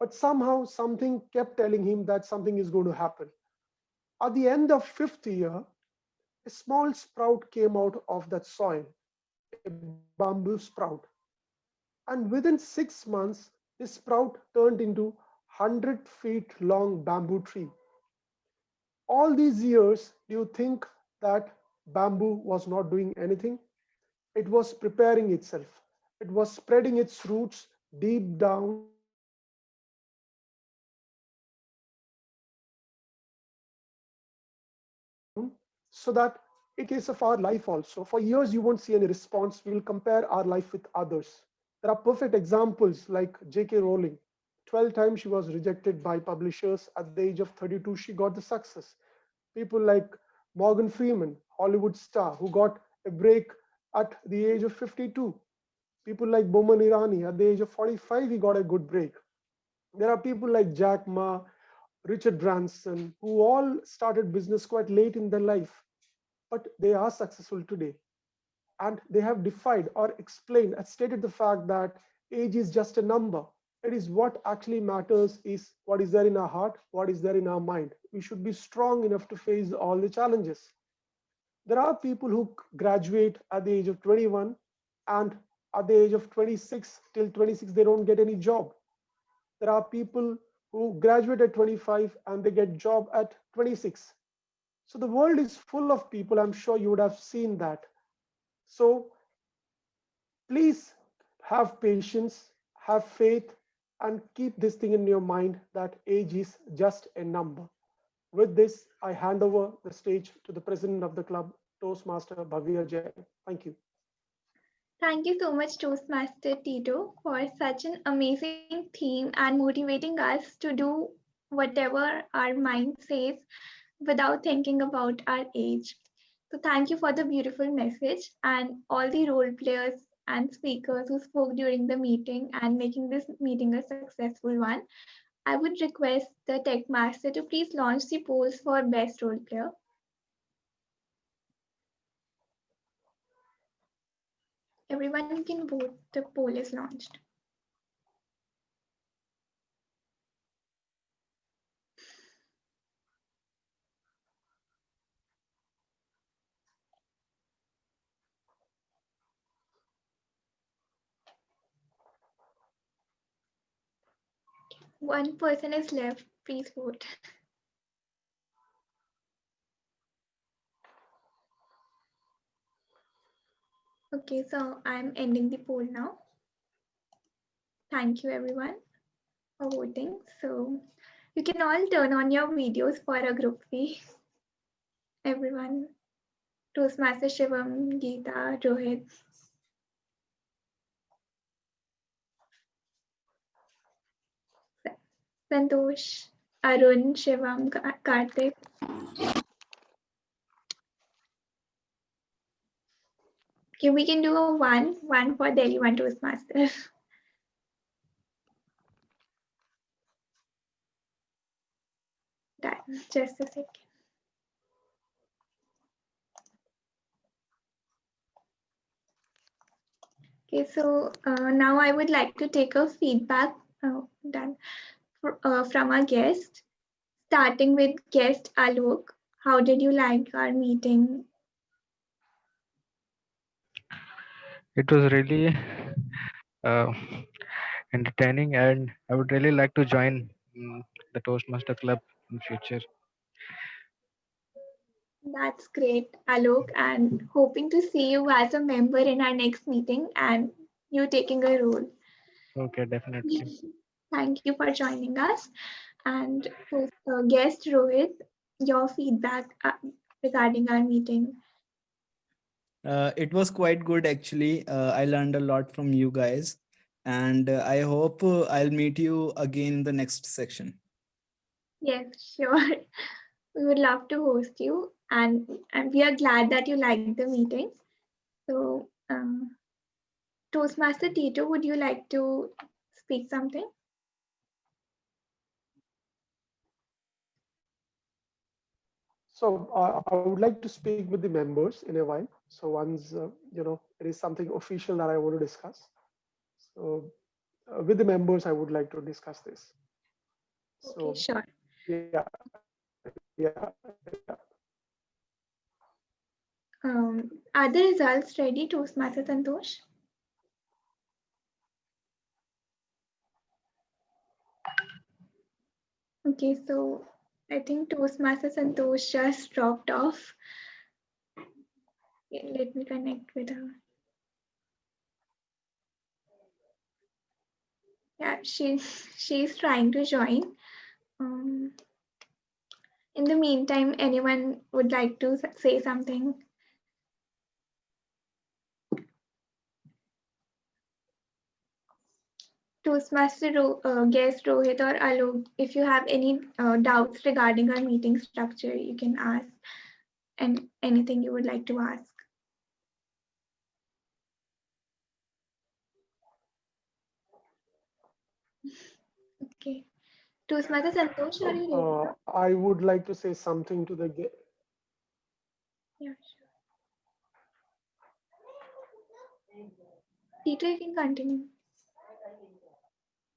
But somehow something kept telling him that something is going to happen. At the end of 5th year, a small sprout came out of that soil, a bamboo sprout. And within 6 months, this sprout turned into 100 feet long bamboo tree. All these years, do you think that bamboo was not doing anything? It was preparing itself. It was spreading its roots deep down so that in case of our life also, for years you won't see any response. We will compare our life with others. There are perfect examples like J.K. Rowling. 12 times she was rejected by publishers. At the age of 32, she got the success. People like Morgan Freeman, Hollywood star, who got a break at the age of 52. People like Boman Irani, at the age of 45, he got a good break. There are people like Jack Ma, Richard Branson, who all started business quite late in their life, but they are successful today. And they have defied or explained and stated the fact that age is just a number. It is what actually matters is what is there in our heart, what is there in our mind. We should be strong enough to face all the challenges. There are people who graduate at the age of 21 and at the age of 26 till 26 they don't get any job. There are people who graduate at 25 and they get job at 26. So the world is full of people. I'm sure you would have seen that. So please have patience, have faith, and keep this thing in your mind that age is just a number. With this, I hand over the stage to the president of the club, Toastmaster Bhavya Jain. Thank you. Thank you so much, Toastmaster Tito, for such an amazing theme and motivating us to do whatever our mind says without thinking about our age. So thank you for the beautiful message and all the role players and speakers who spoke during the meeting and making this meeting a successful one. I would request the tech master to please launch the polls for best role player. Everyone can vote. The poll is launched. One person is left. Please vote. Okay, so I'm ending the poll now. Thank you everyone for voting. So you can all turn on your videos for a group fee. Everyone. Toastmaster Shivam, Geeta, Rohit. Santosh, Arun, Shivam, Karthik. Okay, we can do a one for Delhi, one Toastmaster. Done. Just a second. Okay, so now I would like to take a feedback done from our guest, starting with guest Alok. How did you like our meeting? It was really entertaining, and I would really like to join the Toastmaster Club in future. That's great, Alok, and hoping to see you as a member in our next meeting and you taking a role. Okay, definitely. Thank you for joining us. And guest Rohit, your feedback regarding our meeting. It was quite good actually. I learned a lot from you guys, and I hope I'll meet you again in the next section. Yes, sure. We would love to host you, and we are glad that you liked the meeting. So, Toastmaster Tito, would you like to speak something? So I would like to speak with the members in a while. So once it is something official that I want to discuss. So with the members, I would like to discuss this. So Okay, sure. Yeah. Are the results ready, Toastmaster Santosh? Okay, so I think Toastmaster Santosh just dropped off. Okay, let me connect with her. Yeah, she's trying to join. In the meantime, anyone would like to say something? Toastmaster guest Rohit or Alok, if you have any doubts regarding our meeting structure, you can ask, and anything you would like to ask. Okay. Toastmaster Santosh, are you ready? I would like to say something to the guest. Yeah, sure. Tito, you can continue.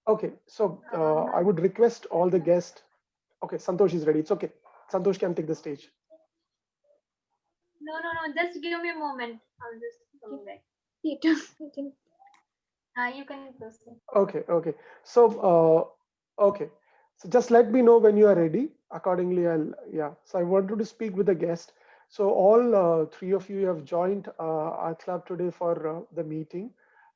Okay, so I would request all the guests. Okay, Santosh is ready. It's okay. Santosh can take the stage. No. Just give me a moment. I'll just come back. Tito, you can proceed. Okay. So okay. So just let me know when you are ready. Accordingly, So I wanted to speak with the guest. So all three of you have joined our club today for the meeting.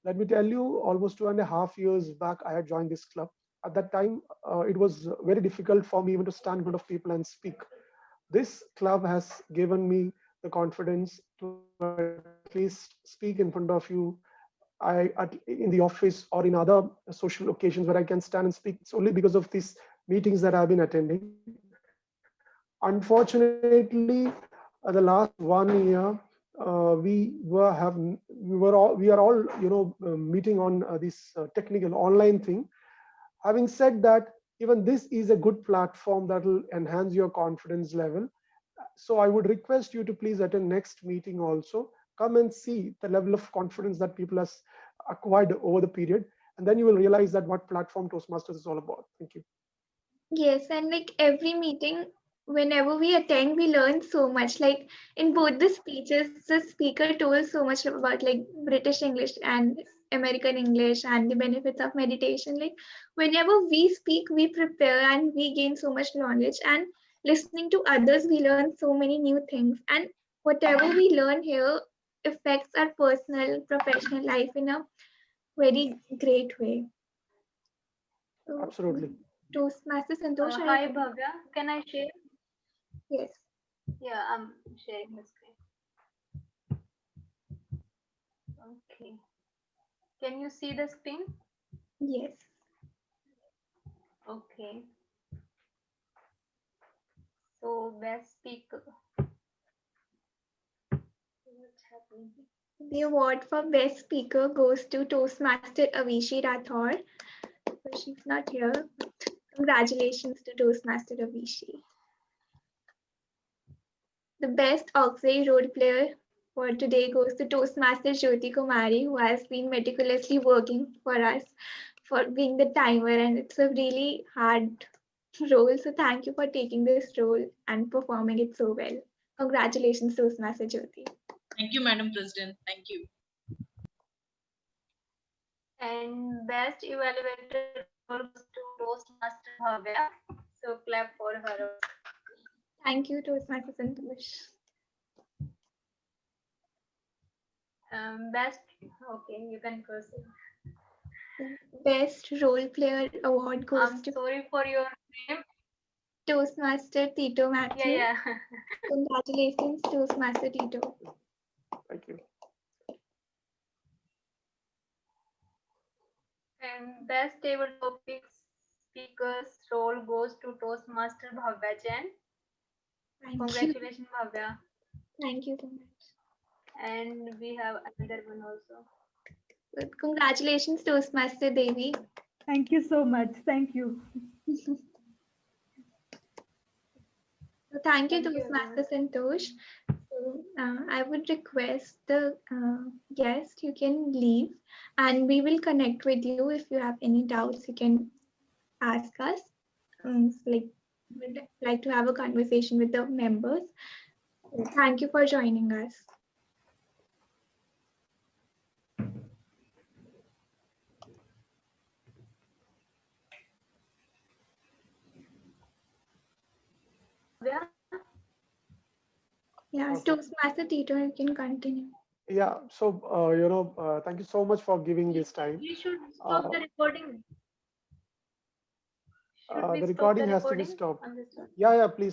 Let me tell you, almost 2.5 years back, I had joined this club. At that time, it was very difficult for me even to stand in front of people and speak. This club has given me the confidence to at least speak in front of you. In the office or in other social occasions where I can stand and speak. It's only because of these meetings that I've been attending. Unfortunately, the last 1 year, we are all meeting on this technical online thing. Having said that, even this is a good platform that will enhance your confidence level. So I would request you to please attend next meeting also. Come and see the level of confidence that people have acquired over the period. And then you will realize that what platform Toastmasters is all about. Thank you. Yes, and like every meeting, whenever we attend, we learn so much. Like in both the speeches, the speaker told so much about like British English and American English and the benefits of meditation. Like whenever we speak, we prepare and we gain so much knowledge. And listening to others, we learn so many new things. And whatever we learn here affects our personal, professional life in a very great way. So, Absolutely. Toastmaster Santosh. Hi Bhavya, can I share? Yes. Yeah, I'm sharing the screen. Okay. Can you see the screen? Yes. Okay. So best speaker. What's happening? The award for best speaker goes to Toastmaster Avishi Rathore. So she's not here. Congratulations to Toastmaster Avishi. The best auxiliary role player for today goes to Toastmaster Jyoti Kumari, who has been meticulously working for us for being the timer, and it's a really hard role. So thank you for taking this role and performing it so well. Congratulations, Toastmaster Jyoti. Thank you, Madam President. Thank you. And best evaluator goes to Toastmaster Bhavya. So clap for her. Thank you, Toastmaster Santosh. Best, okay, you can proceed. Best role player award goes I'm to sorry for your name. Toastmaster Tito Matthew. Yeah. Congratulations, Toastmaster Tito. Thank you. And best table topics speakers role goes to Toastmaster Bhavya Jain. Congratulations, Bhavya. Thank you so much. And we have another one also. Good. Congratulations, Toastmaster Devi. Thank you so much. Thank you. So thank you, Toastmaster Santosh. So, I would request the guest, you can leave and we will connect with you. If you have any doubts, you can ask us. We'd like to have a conversation with the members. So thank you for joining us. Yeah, Okay. Toastmaster Tito, you can continue. Yeah. So, thank you so much for giving this time. You should stop the recording. Should we The stop the recording has to be recording? stopped. I'm just- Yeah, please.